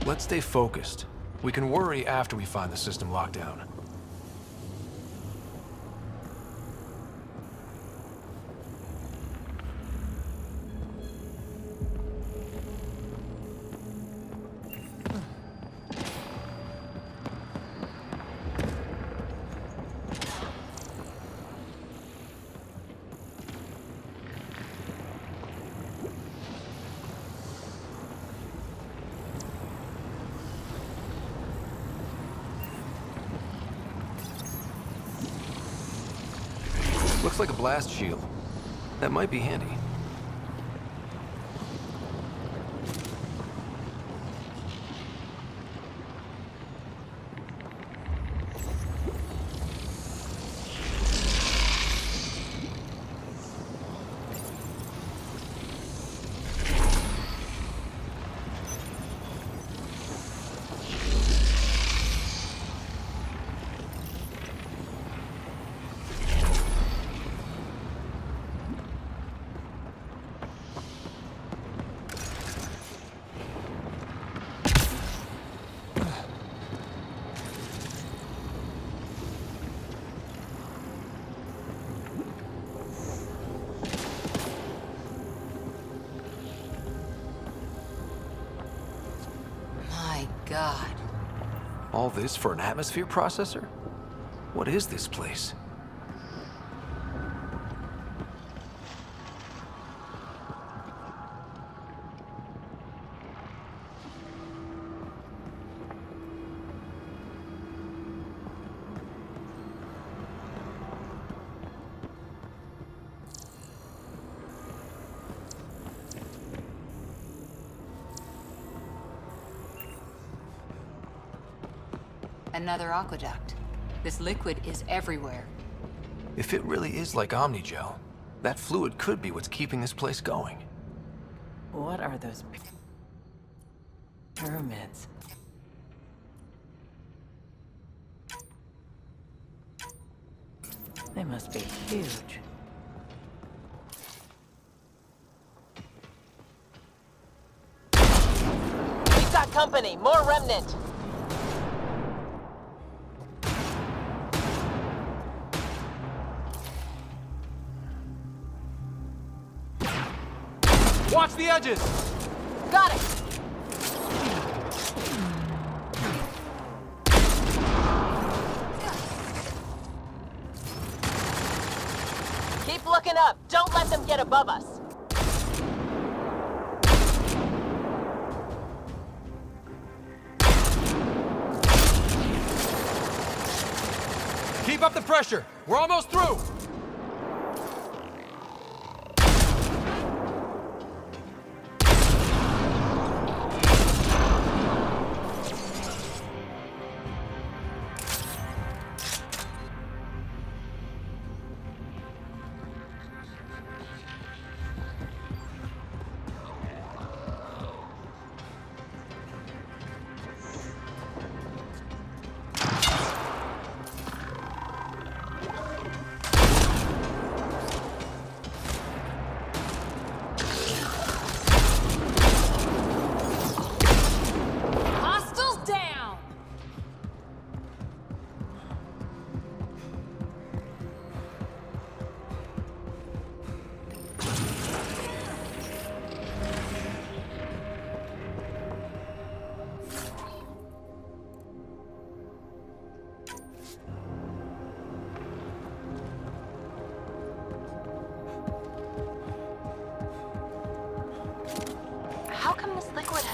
Let's stay focused. We can worry after we find the system lockdown. Looks like a blast shield. That might be handy. God. All this for an atmosphere processor? What is this place? Another aqueduct. This liquid is everywhere. If it really is like Omnigel, that fluid could be what's keeping this place going. What are those pyramids? They must be huge. We've got company. More remnant. Watch the edges! Got it! Keep looking up. Don't let them get above us. Keep up the pressure! We're almost through!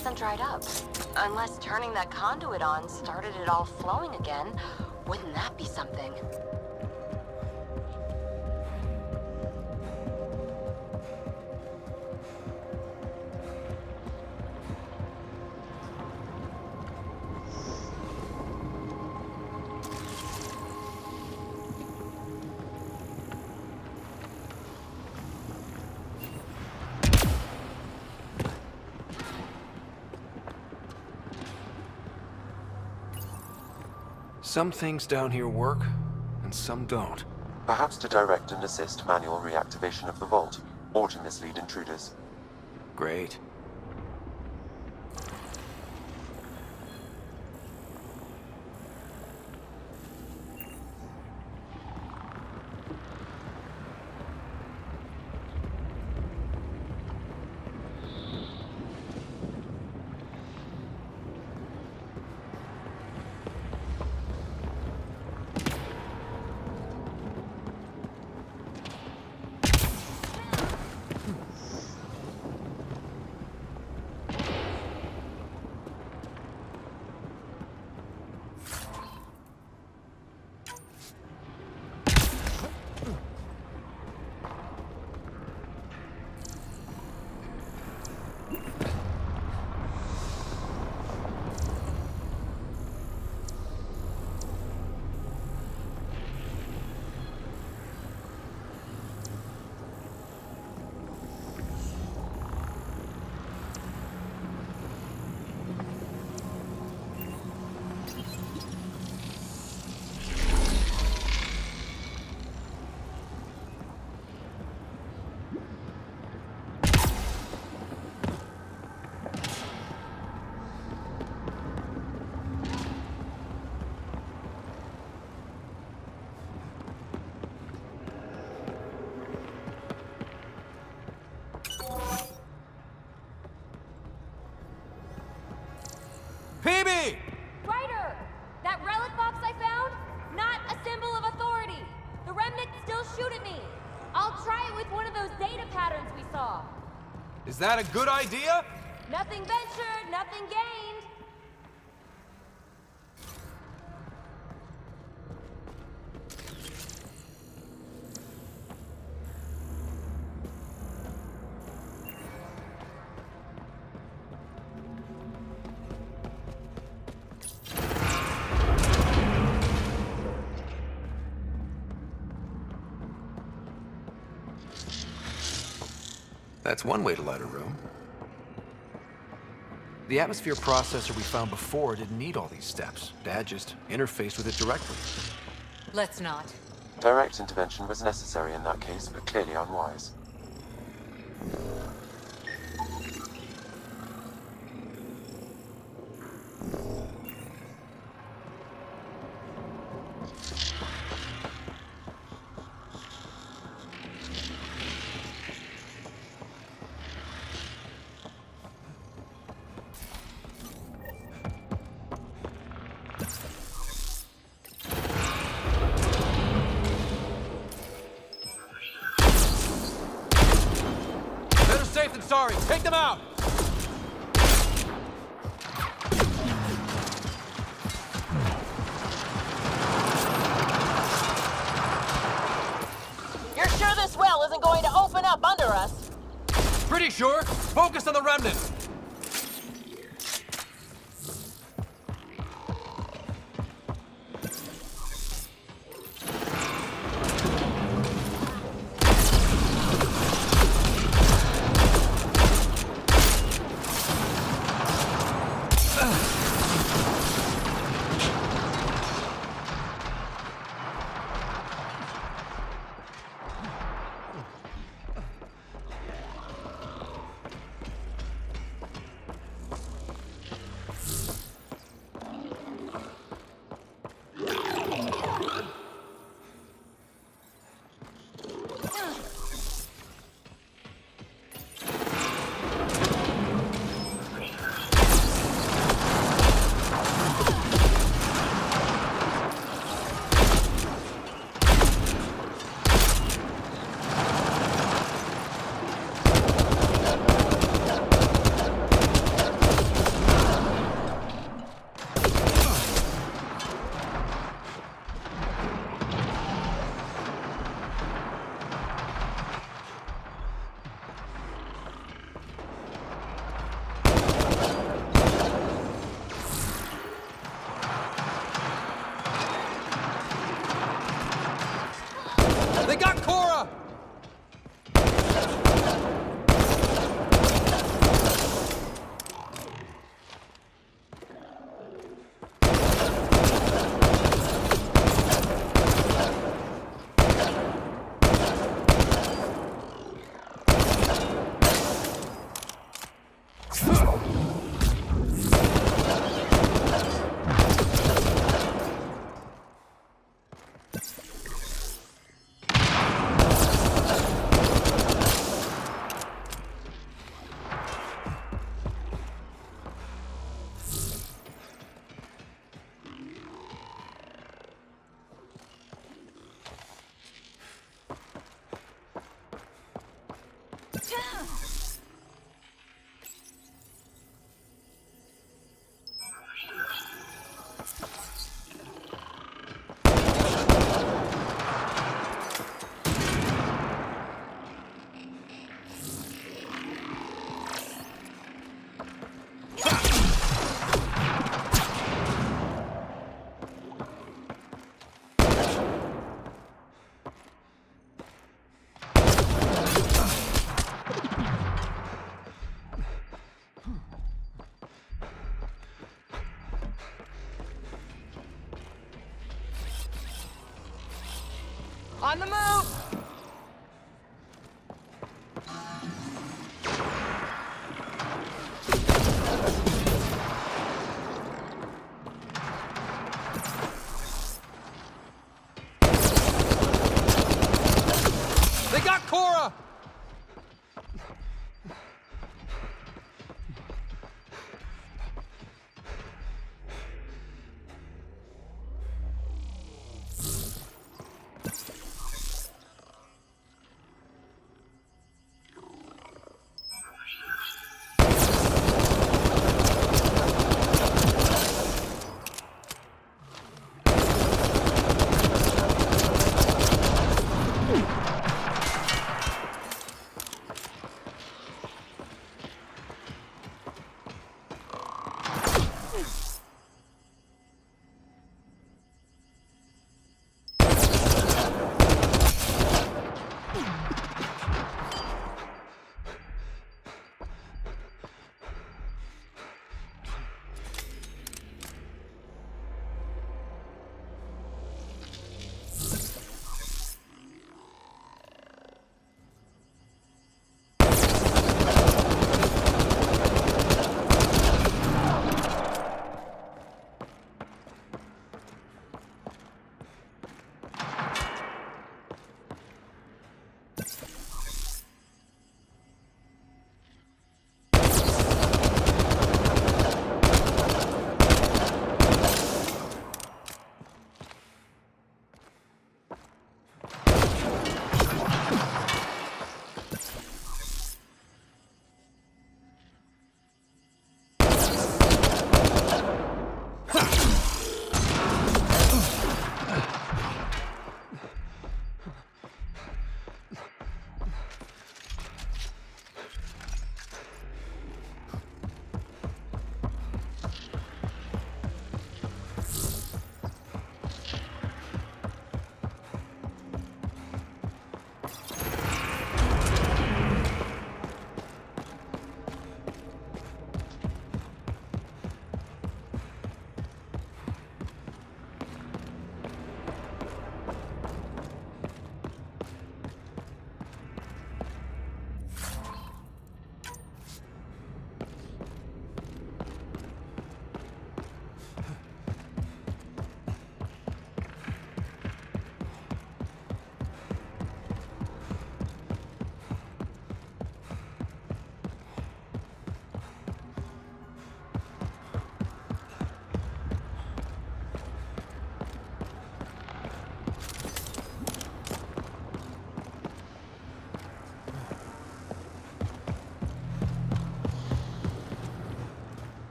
hasn't dried up. Unless turning that conduit on started it all flowing again. Wouldn't that be something? Some things down here work, and some don't. Perhaps to direct and assist manual reactivation of the vault, or to mislead intruders. Great. PB! Ryder! That relic box I found? Not a symbol of authority. The remnants still shoot at me. I'll try it with one of those data patterns we saw. Is that a good idea? Nothing ventured, nothing gained. That's one way to light a room. The atmosphere processor we found before didn't need all these steps. Dad just interfaced with it directly. Let's not. Direct intervention was necessary in that case, but clearly unwise. Better safe than sorry. Take them out! You're sure this well isn't going to open up under us? Pretty sure. Focus on the remnant. On the move! They got Cora!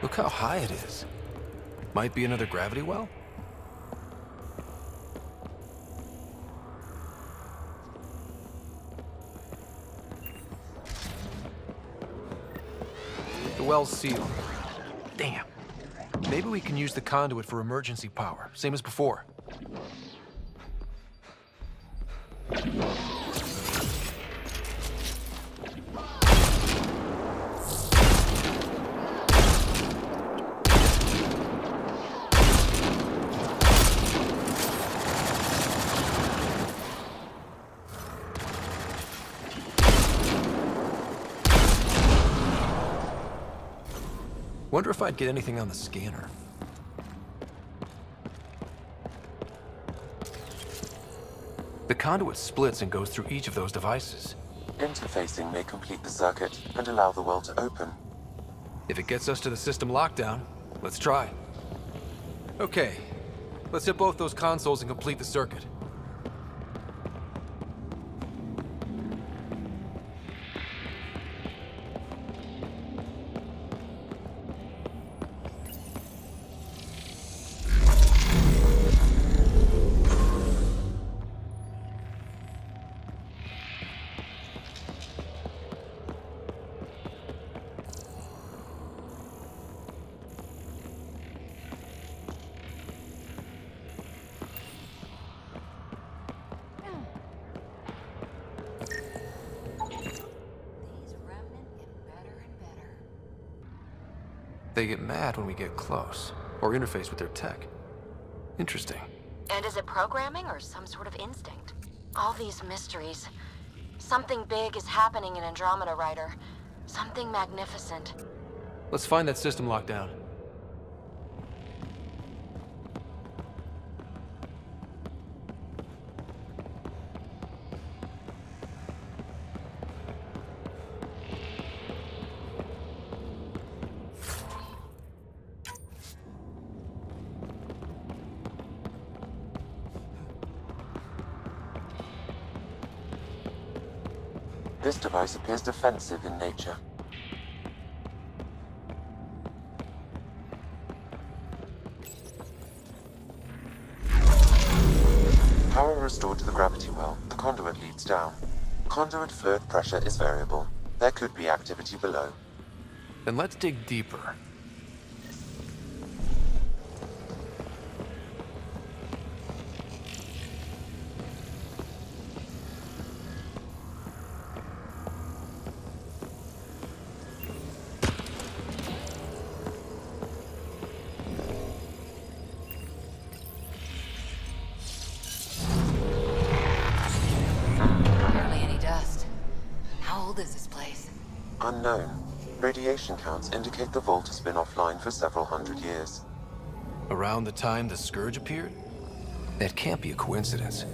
Look how high it is. Might be another gravity well? The well's sealed. Damn. Maybe we can use the conduit for emergency power, same as before. Wonder if I'd get anything on the scanner. The conduit splits and goes through each of those devices. Interfacing may complete the circuit and allow the well to open. If it gets us to the system lockdown, let's try. Okay, let's hit both those consoles and complete the circuit. They get mad when we get close, or interface with their tech. Interesting. And is it programming or some sort of instinct? All these mysteries. Something big is happening in Andromeda, Ryder. Something magnificent. Let's find that system lockdown. This device appears defensive in nature. Power restored to the gravity well. The conduit leads down. Conduit fluid pressure is variable. There could be activity below. Then let's dig deeper. Unknown. Radiation counts indicate the vault has been offline for several hundred years. Around the time the Scourge appeared? That can't be a coincidence.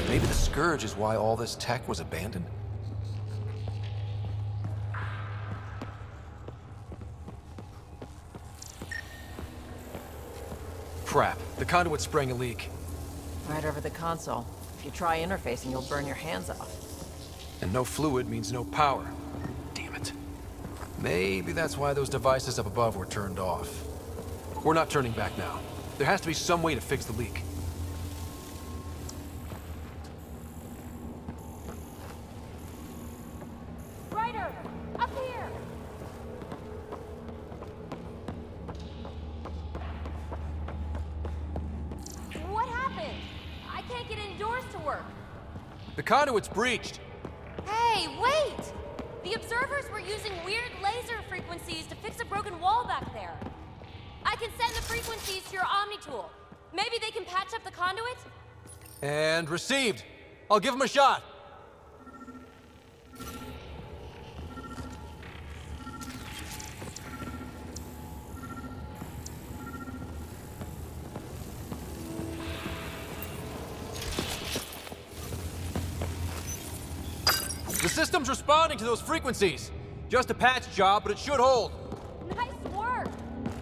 Maybe the Scourge is why all this tech was abandoned? Crap. The conduit sprang a leak. Right over the console. If you try interfacing, you'll burn your hands off. And no fluid means no power. Damn it. Maybe that's why those devices up above were turned off. We're not turning back now. There has to be some way to fix the leak. Ryder! Up here! What happened? I can't get any doors to work. The conduit's breached. Hey, wait! The observers were using weird laser frequencies to fix a broken wall back there. I can send the frequencies to your Omni tool. Maybe they can patch up the conduit? And received. I'll give him a shot. The system's responding to those frequencies. Just a patch job, but it should hold. Nice work!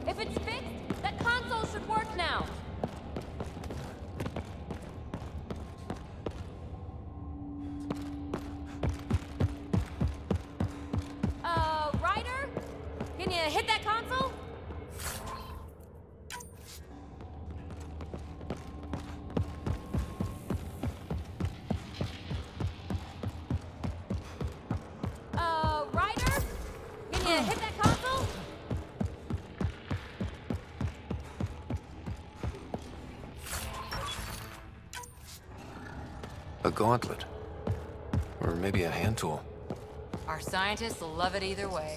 If it's fixed, that console should work now. Ryder? Can you hit that console? A gauntlet. Or maybe a hand tool. Our scientists will love it either way.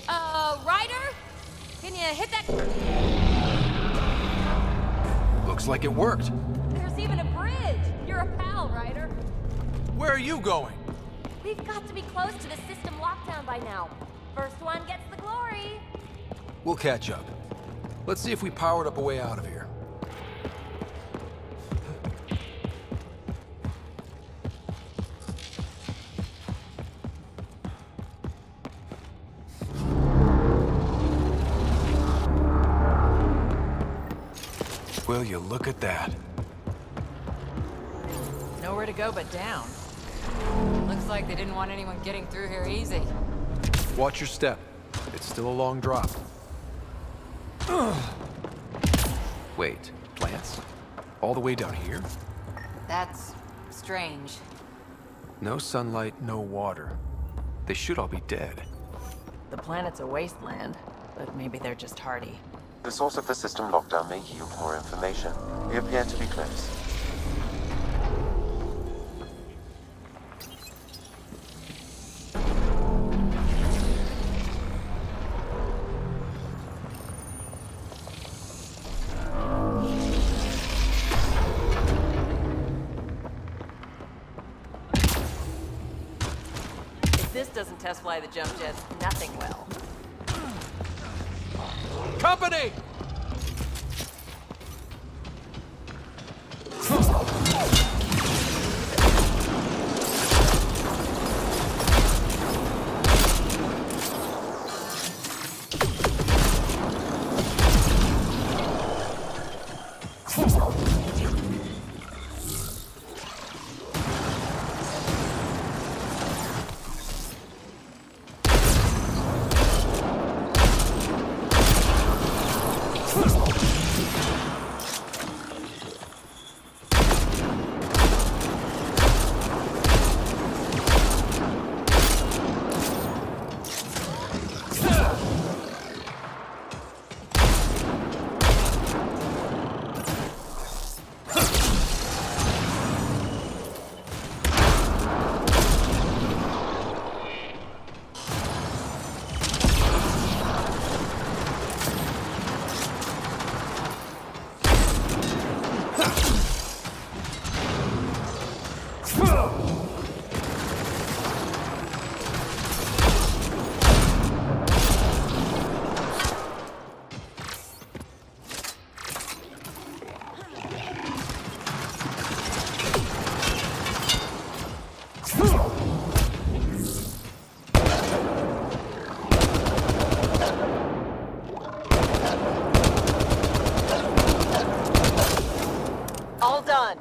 Ryder? Can you hit that? Looks like it worked. There's even a bridge. You're a pal, Ryder. Where are you going? We've got to be close to the system lockdown by now. First one gets the glory. We'll catch up. Let's see if we powered up a way out of here. Will you look at that? Nowhere to go but down. Looks like they didn't want anyone getting through here easy. Watch your step. It's still a long drop. Wait, plants? All the way down here? That's strange. No sunlight, no water. They should all be dead. The planet's a wasteland, but maybe they're just hardy. The source of the system lockdown may yield more information. We appear to be close. If this doesn't test fly the jump jets, nothing will. Company! All done.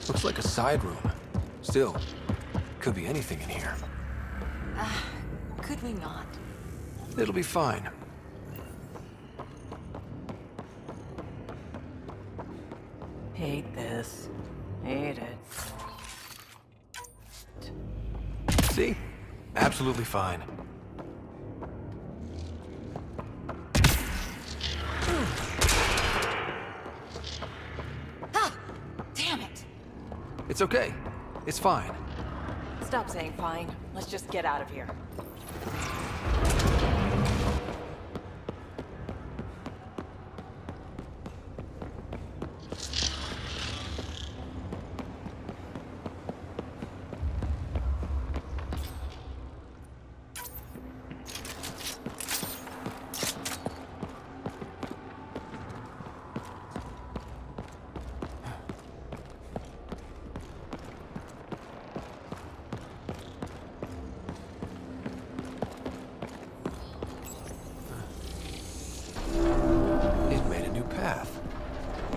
Looks like a side room. Still, could be anything in here. Could we not? It'll be fine. Hate this. Hate it. See? Absolutely fine. It's okay. It's fine. Stop saying fine. Let's just get out of here.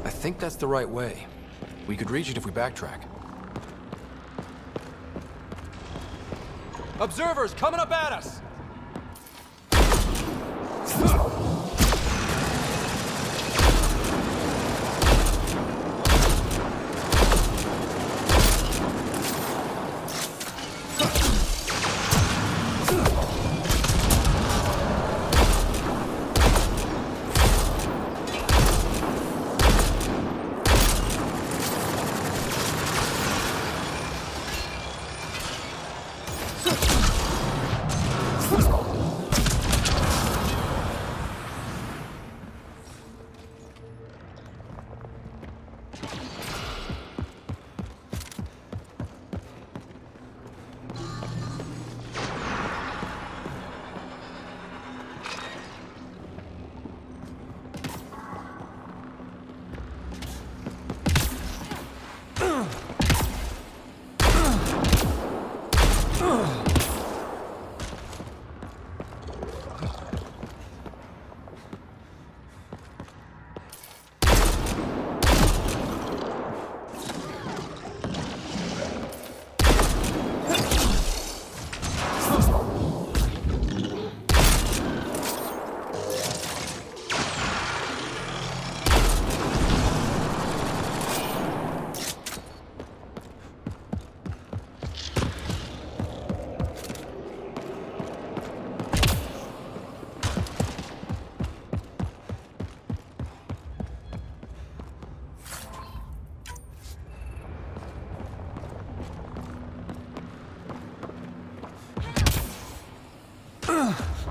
I think that's the right way. We could reach it if we backtrack. Observers coming up at us!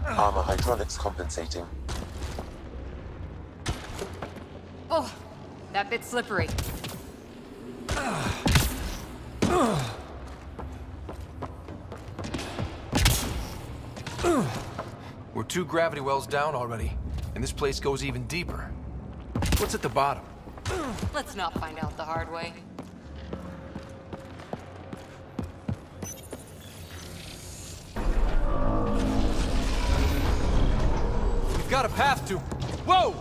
Armor hydraulics compensating. Oh, that bit's slippery. We're 2 gravity wells down already, and this place goes even deeper. What's at the bottom? Let's not find out the hard way. We've got a path to... Whoa!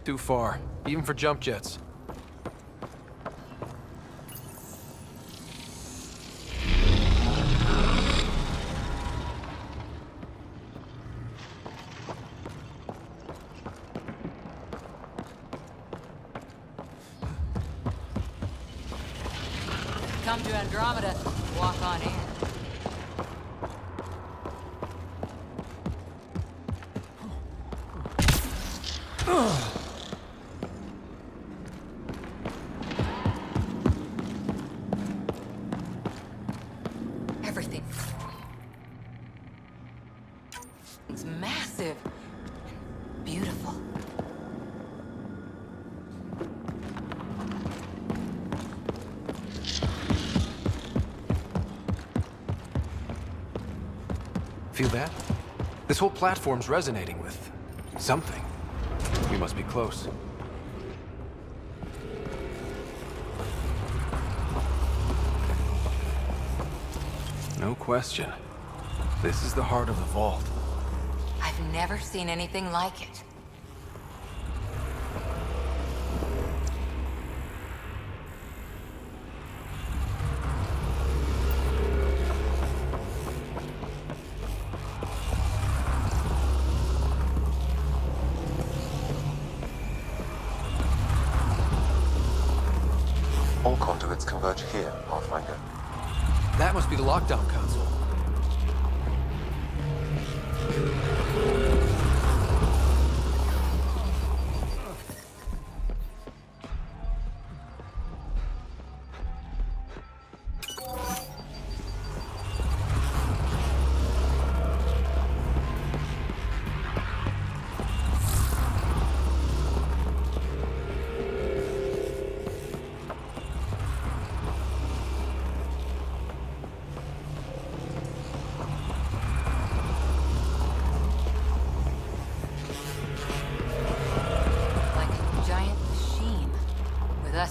Too far, even for jump jets. Come to Andromeda, walk on in. Everything. It's massive. And beautiful. Feel that? This whole platform's resonating with something. We must be close. No question. This is the heart of the vault. I've never seen anything like it. All conduits converge here, Pathfinder. That must be the lockdown console.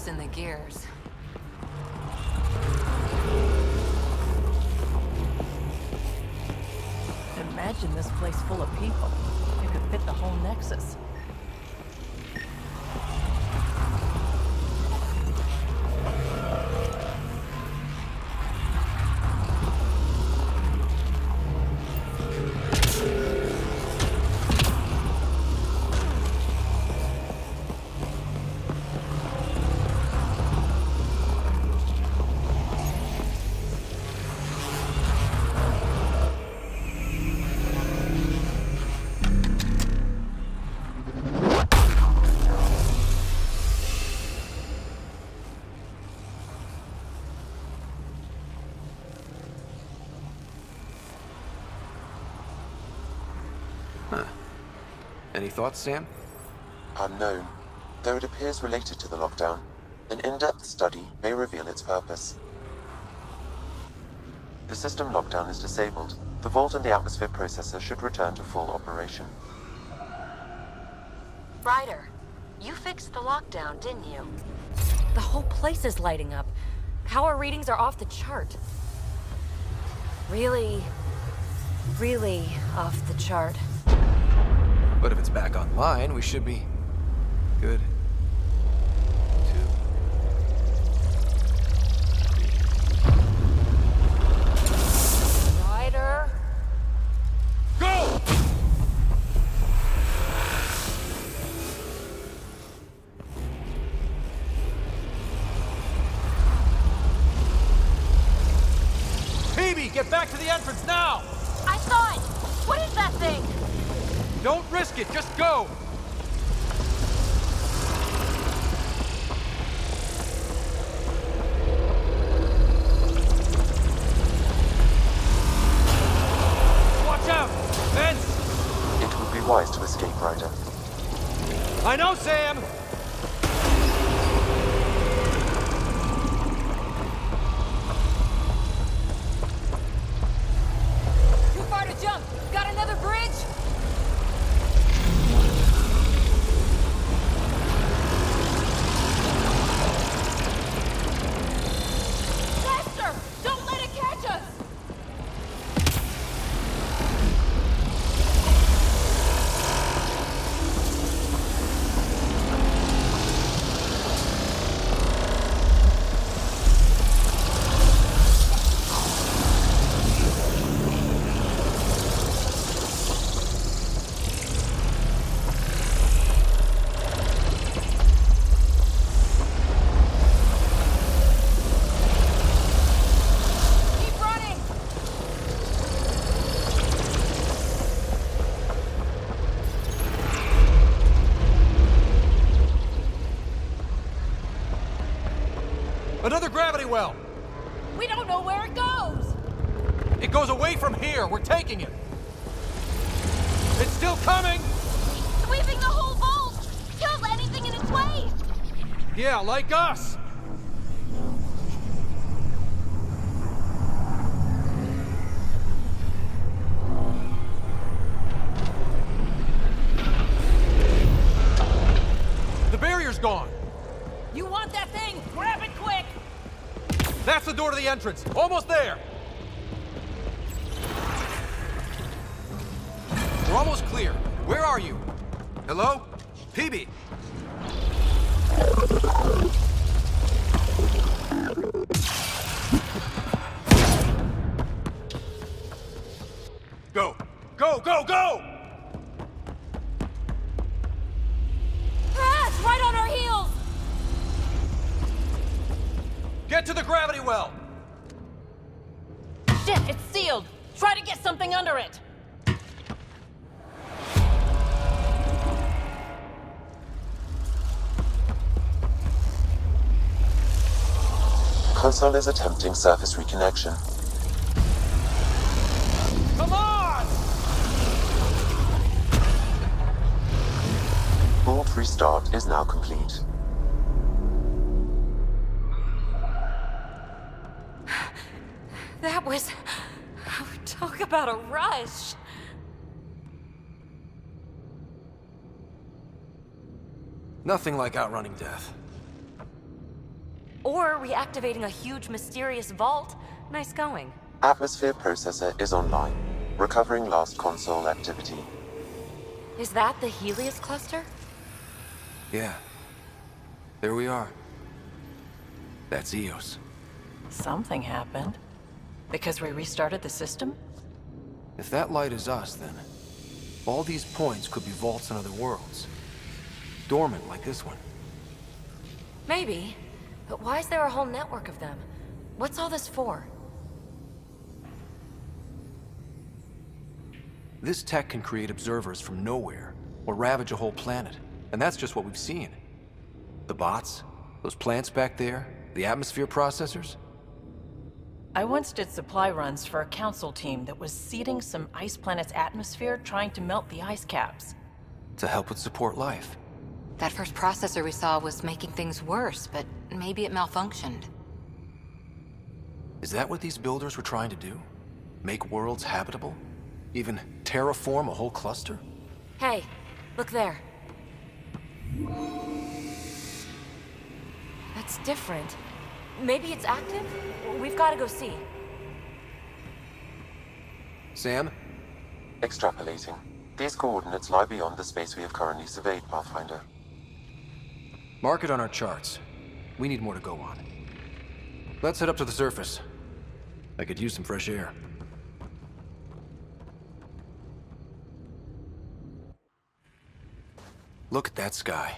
In the gears. Imagine this place full of people. You could fit the whole Nexus. Any thoughts, Sam? Unknown. Though it appears related to the lockdown, an in-depth study may reveal its purpose. The system lockdown is disabled. The vault and the atmosphere processor should return to full operation. Ryder, you fixed the lockdown, didn't you? The whole place is lighting up. Power readings are off the chart. Really off the chart. But if it's back online, we should be good. Ryder. Go! Phoebe, get back to the entrance now! I saw it! What is that thing? Don't risk it, just go! Watch out! Vents! It would be wise to escape, Ryder. I know, Sam! Too far to jump! Got another bridge? Don't let it catch us! Another gravity well! We don't know where it goes! It goes away from here. We're taking it. It's still coming! Sweeping the whole vault! Kills anything in its way! Yeah, like us! The barrier's gone! You want that thing? Grab it quick! That's the door to the entrance. Almost there! We're almost clear. Where are you? Hello? PB! Go! Go, go, go! Ah, it's right on our heels! Get to the gravity well! Shit, it's sealed! Try to get something under it! Console is attempting surface reconnection. Come on! Vault restart is now complete. That was... Talk about a rush. Nothing like outrunning death. Or reactivating a huge mysterious vault. Nice going. Atmosphere processor is online, recovering last console activity. Is that the Helios cluster? Yeah. There we are. That's Eos. Something happened. Because we restarted the system? If that light is us, then all these points could be vaults in other worlds. Dormant like this one. Maybe. But why is there a whole network of them? What's all this for? This tech can create observers from nowhere, or ravage a whole planet. And that's just what we've seen. The bots, those plants back there, the atmosphere processors. I once did supply runs for a council team that was seeding some ice planet's atmosphere, trying to melt the ice caps. To help with support life. That first processor we saw was making things worse, but maybe it malfunctioned. Is that what these builders were trying to do? Make worlds habitable? Even terraform a whole cluster? Hey, look there. That's different. Maybe it's active? We've got to go see. Sam? Extrapolating. These coordinates lie beyond the space we have currently surveyed, Pathfinder. Mark it on our charts. We need more to go on. Let's head up to the surface. I could use some fresh air. Look at that sky.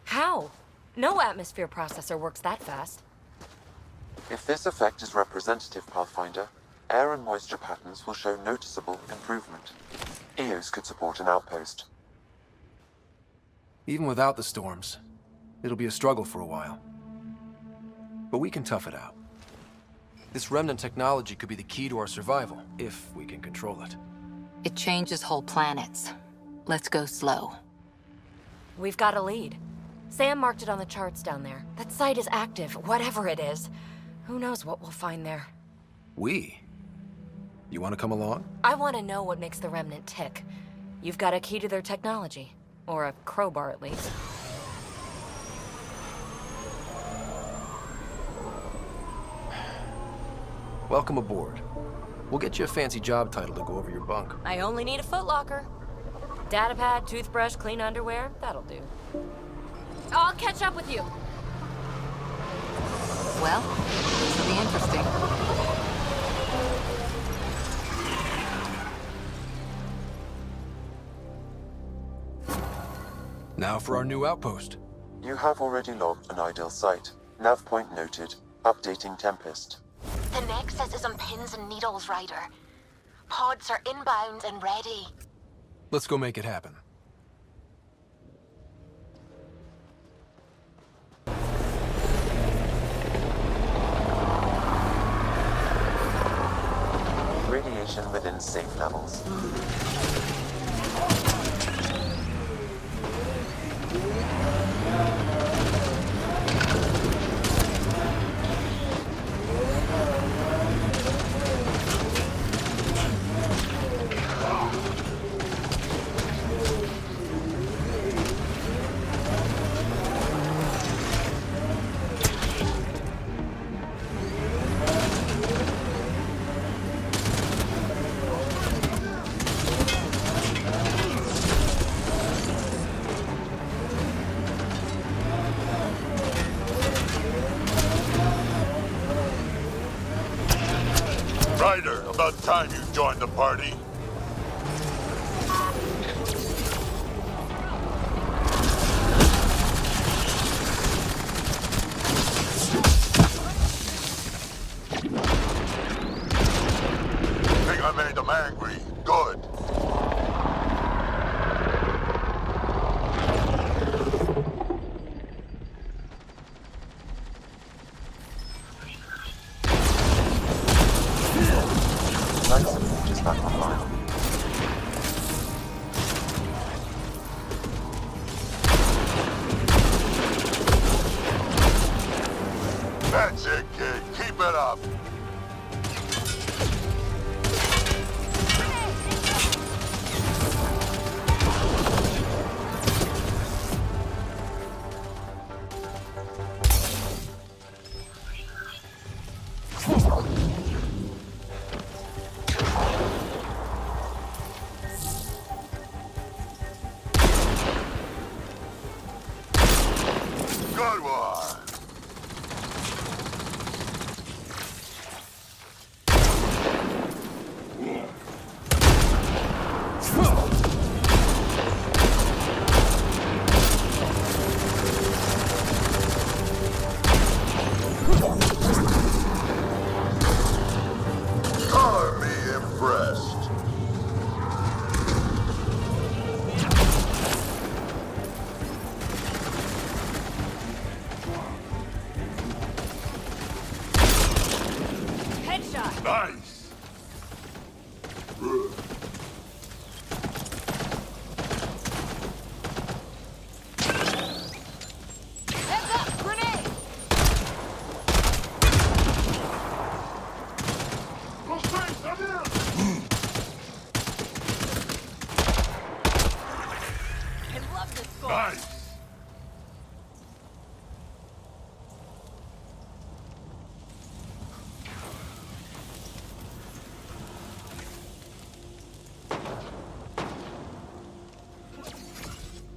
How? No atmosphere processor works that fast. If this effect is representative, Pathfinder, air and moisture patterns will show noticeable improvement. Eos could support an outpost. Even without the storms, it'll be a struggle for a while. But we can tough it out. This remnant technology could be the key to our survival, if we can control it. It changes whole planets. Let's go slow. We've got a lead. Sam marked it on the charts down there. That site is active, whatever it is. Who knows what we'll find there. We? You want to come along? I want to know what makes the Remnant tick. You've got a key to their technology. Or a crowbar, at least. Welcome aboard. We'll get you a fancy job title to go over your bunk. I only need a footlocker. Datapad, toothbrush, clean underwear, that'll do. I'll catch up with you. Well, this will be interesting. Now for our new outpost. You have already logged an ideal site. Nav point noted. Updating Tempest. The Nexus is on pins and needles, Ryder. Pods are inbound and ready. Let's go make it happen. Radiation within safe levels. Ryder, about time you joined the party. Think I made them angry. Good. Life support is back online. That's it, kid. Keep it up. Good one. Color me impressed. Headshot! Nice. Heads up! Grenade! I love this score! Nice.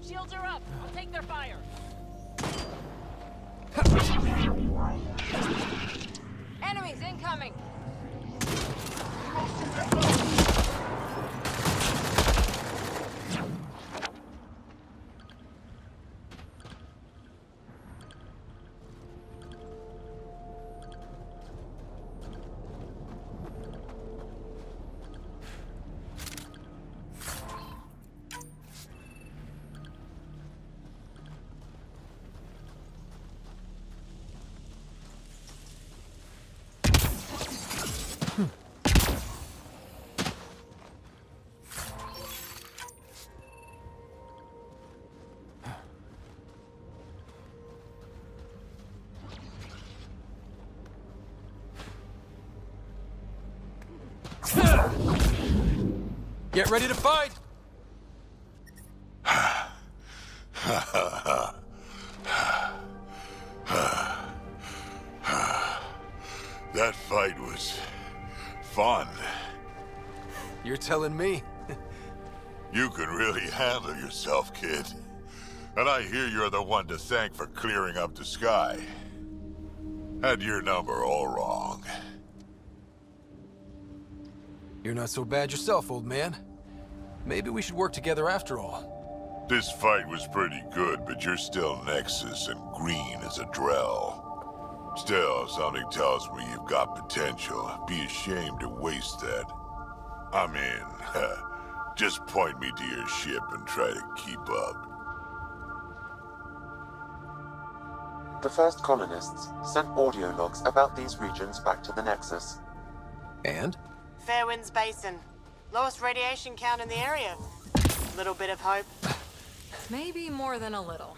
Shields are up! I'll take their fire! Enemies incoming! Get ready to fight! That fight was fun. You're telling me. You can really handle yourself, kid. And I hear you're the one to thank for clearing up the sky. Had your number all wrong. You're not so bad yourself, old man. Maybe we should work together after all. This fight was pretty good, but you're still Nexus and green as a Drell. Still, something tells me you've got potential. Be ashamed to waste that. I mean, just point me to your ship and try to keep up. The first colonists sent audio logs about these regions back to the Nexus. And? Fairwinds Basin. Lowest radiation count in the area. Little bit of hope. Maybe more than a little.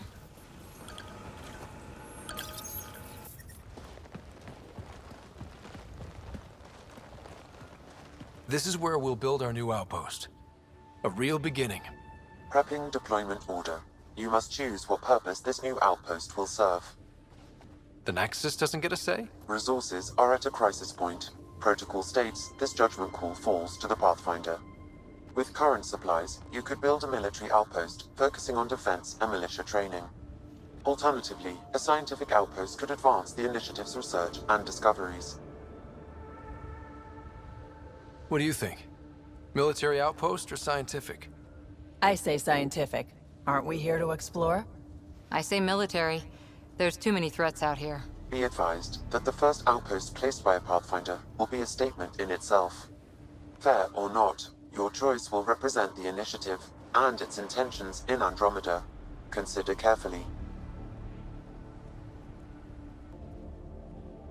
This is where we'll build our new outpost. A real beginning. Prepping deployment order. You must choose what purpose this new outpost will serve. The Nexus doesn't get a say? Resources are at a crisis point. Protocol states this judgment call falls to the Pathfinder. With current supplies, you could build a military outpost focusing on defense and militia training. Alternatively, a scientific outpost could advance the initiative's research and discoveries. What do you think? Military outpost or scientific? I say scientific. Aren't we here to explore? I say military. There's too many threats out here. Be advised that the first outpost placed by a Pathfinder will be a statement in itself. Fair or not, your choice will represent the initiative and its intentions in Andromeda. Consider carefully.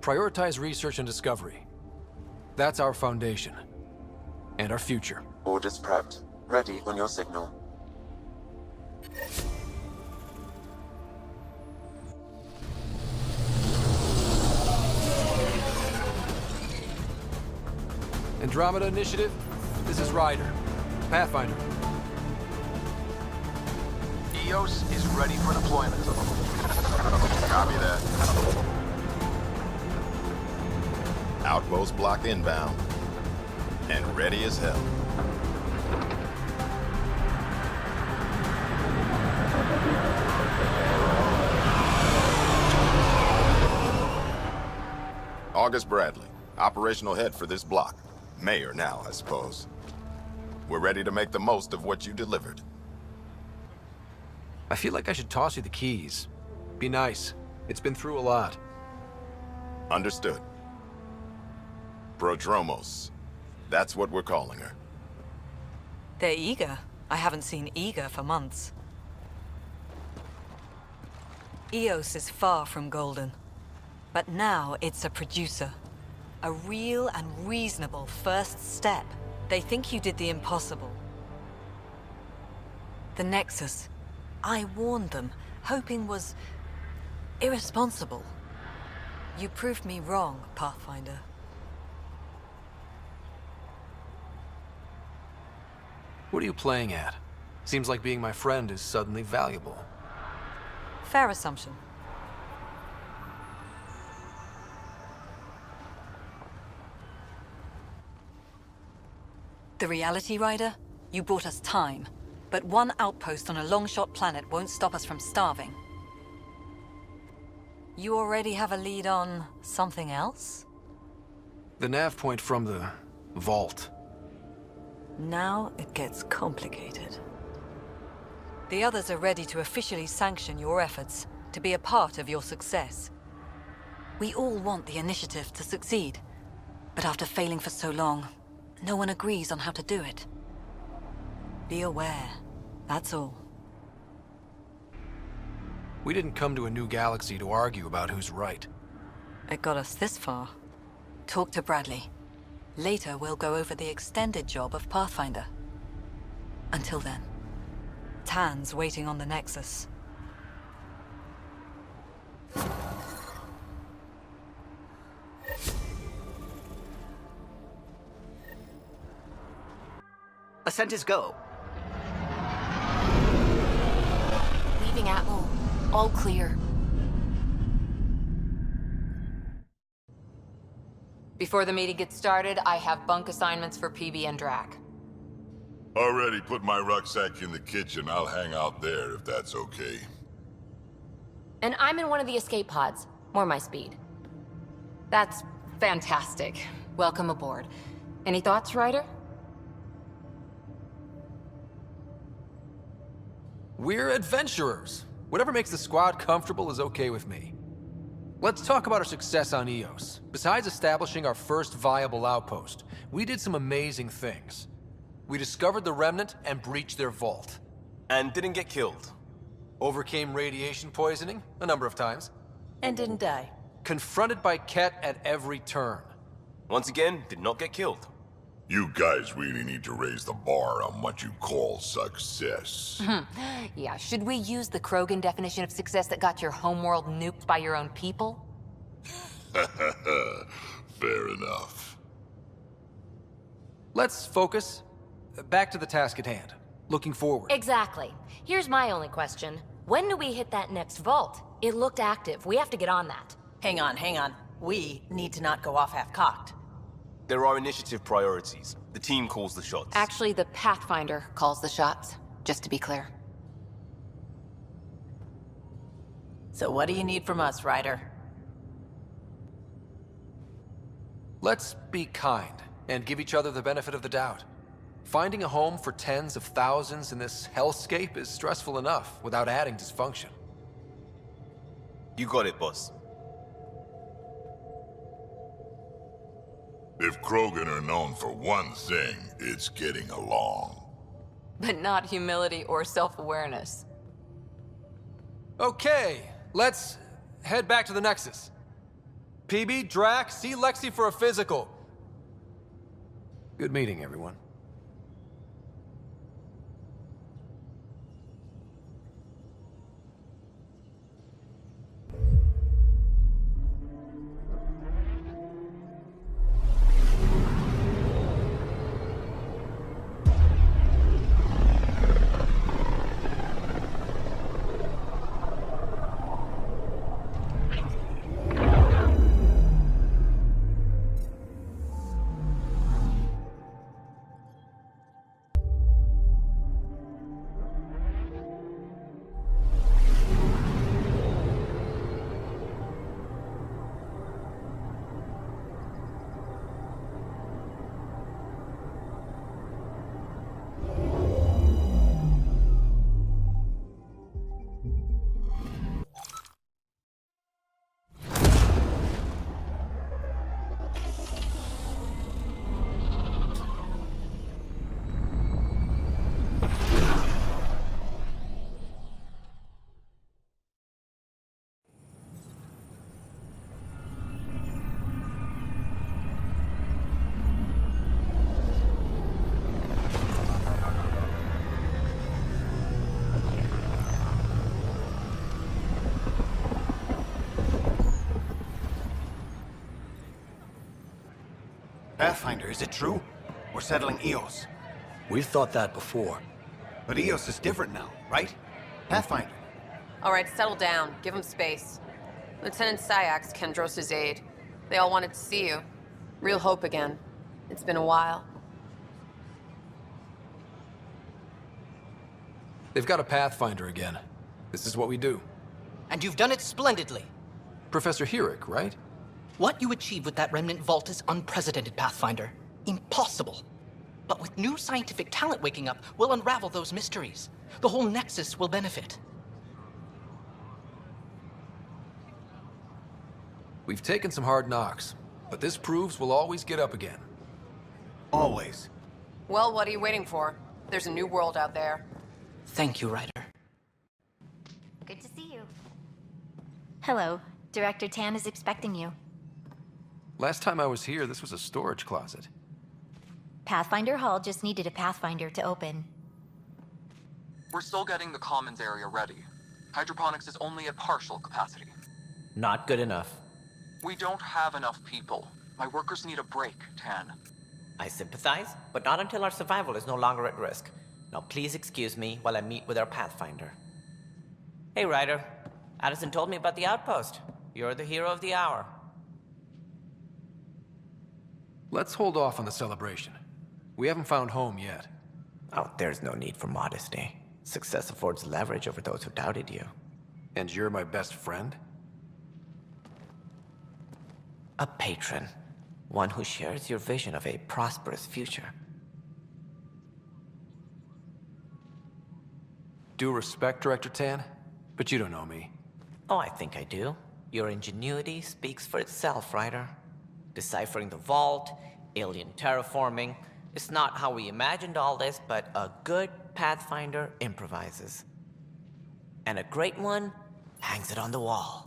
Prioritize research and discovery. That's our foundation. And our future. Orders prepped. Ready on your signal. Andromeda Initiative, this is Ryder. Pathfinder. EOS is ready for deployment. Copy that. Outpost block inbound. And ready as hell. August Bradley, operational head for this block. Mayor now, I suppose. We're ready to make the most of what you delivered. I feel like I should toss you the keys. Be nice. It's been through a lot. Understood. Prodromos. That's what we're calling her. They're eager. I haven't seen eager for months. EOS is far from golden. But now it's a producer. A real and reasonable first step. They think you did the impossible. The Nexus. I warned them, hoping was irresponsible. You proved me wrong, Pathfinder. What are you playing at? Seems like being my friend is suddenly valuable. Fair assumption. The reality, Ryder? You bought us time. But one outpost on a long-shot planet won't stop us from starving. You already have a lead on something else? The nav point from the vault. Now it gets complicated. The others are ready to officially sanction your efforts, to be a part of your success. We all want the initiative to succeed, but after failing for so long, no one agrees on how to do it. Be aware, that's all. We didn't come to a new galaxy to argue about who's right. It got us this far. Talk to Bradley. Later, we'll go over the extended job of Pathfinder. Until then, Tann's waiting on the Nexus. Ascent is go. Leaving Atmo. All clear. Before the meeting gets started, I have bunk assignments for PB and Drac. Already put my rucksack in the kitchen. I'll hang out there if that's okay. And I'm in one of the escape pods. More my speed. That's fantastic. Welcome aboard. Any thoughts, Ryder? We're adventurers. Whatever makes the squad comfortable is okay with me. Let's talk about our success on EOS. Besides establishing our first viable outpost, we did some amazing things. We discovered the Remnant and breached their vault. And didn't get killed. Overcame radiation poisoning a number of times. And didn't die. Confronted by Ket at every turn. Once again, did not get killed. You guys really need to raise the bar on what you call success. Yeah, should we use the Krogan definition of success that got your homeworld nuked by your own people? Fair enough. Let's focus. Back to the task at hand. Looking forward. Exactly. Here's my only question. When do we hit that next vault? It looked active. We have to get on that. Hang on, hang on. We need to not go off half-cocked. There are initiative priorities. The team calls the shots. Actually, the Pathfinder calls the shots, just to be clear. So what do you need from us, Ryder? Let's be kind and give each other the benefit of the doubt. Finding a home for tens of thousands in this hellscape is stressful enough without adding dysfunction. You got it, boss. If Krogan are known for one thing, it's getting along. But not humility or self-awareness. Okay, let's head back to the Nexus. PB, Drac, see Lexi for a physical. Good meeting, everyone. Pathfinder, is it true? We're settling Eos. We've thought that before. But Eos is different now, right? Pathfinder. All right, settle down. Give him space. Lieutenant Syax, Kendros' aide. They all wanted to see you. Real hope again. It's been a while. They've got a Pathfinder again. This is what we do. And you've done it splendidly. Professor Herrick, right? What you achieved with that remnant vault is unprecedented, Pathfinder. Impossible. But with new scientific talent waking up, we'll unravel those mysteries. The whole Nexus will benefit. We've taken some hard knocks, but this proves we'll always get up again. Always. Well, what are you waiting for? There's a new world out there. Thank you, Ryder. Good to see you. Hello. Director Tann is expecting you. Last time I was here, this was a storage closet. Pathfinder Hall just needed a Pathfinder to open. We're still getting the commons area ready. Hydroponics is only at partial capacity. Not good enough. We don't have enough people. My workers need a break, Tann. I sympathize, but not until our survival is no longer at risk. Now please excuse me while I meet with our Pathfinder. Hey, Ryder. Addison told me about the outpost. You're the hero of the hour. Let's hold off on the celebration. We haven't found home yet. Oh, there's no need for modesty. Success affords leverage over those who doubted you. And you're my best friend? A patron. One who shares your vision of a prosperous future. Due respect, Director Tann, but you don't know me. Oh, I think I do. Your ingenuity speaks for itself, Ryder. Deciphering the vault, alien terraforming. It's not how we imagined all this, but a good Pathfinder improvises. And a great one hangs it on the wall.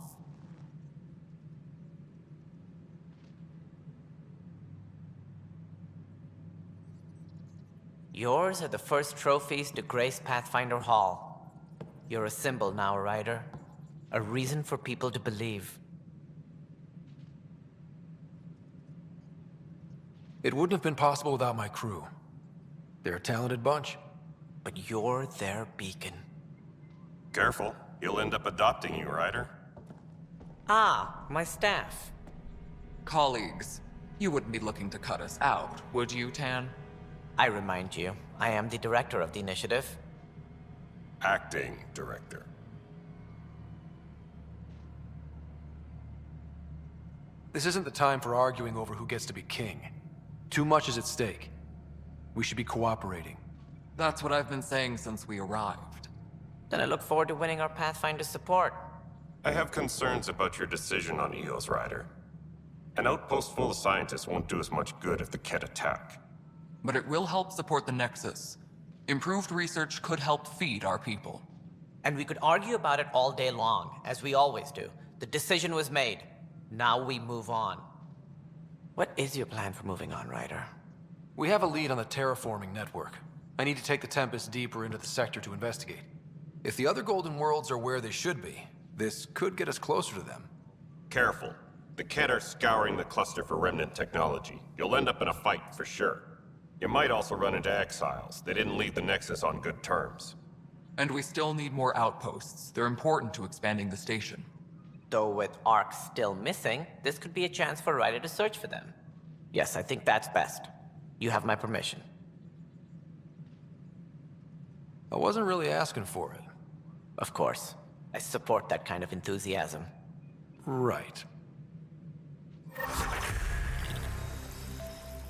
Yours are the first trophies to grace Pathfinder Hall. You're a symbol now, Ryder. A reason for people to believe. It wouldn't have been possible without my crew. They're a talented bunch. But you're their beacon. Careful. He'll end up adopting you, Ryder. Ah, my staff. Colleagues, you wouldn't be looking to cut us out, would you, Tann? I remind you, I am the director of the initiative. Acting director. This isn't the time for arguing over who gets to be king. Too much is at stake. We should be cooperating. That's what I've been saying since we arrived. Then I look forward to winning our Pathfinder support. I have concerns about your decision on EOS, Ryder. An outpost full of scientists won't do us much good if the Kett attack. But it will help support the Nexus. Improved research could help feed our people. And we could argue about it all day long, as we always do. The decision was made. Now we move on. What is your plan for moving on, Ryder? We have a lead on the terraforming network. I need to take the Tempest deeper into the sector to investigate. If the other Golden Worlds are where they should be, this could get us closer to them. Careful. The Kett are scouring the cluster for remnant technology. You'll end up in a fight for sure. You might also run into exiles. They didn't leave the Nexus on good terms. And we still need more outposts. They're important to expanding the station. Though with Ark still missing, this could be a chance for Ryder to search for them. Yes, I think that's best. You have my permission. I wasn't really asking for it. Of course. I support that kind of enthusiasm. Right.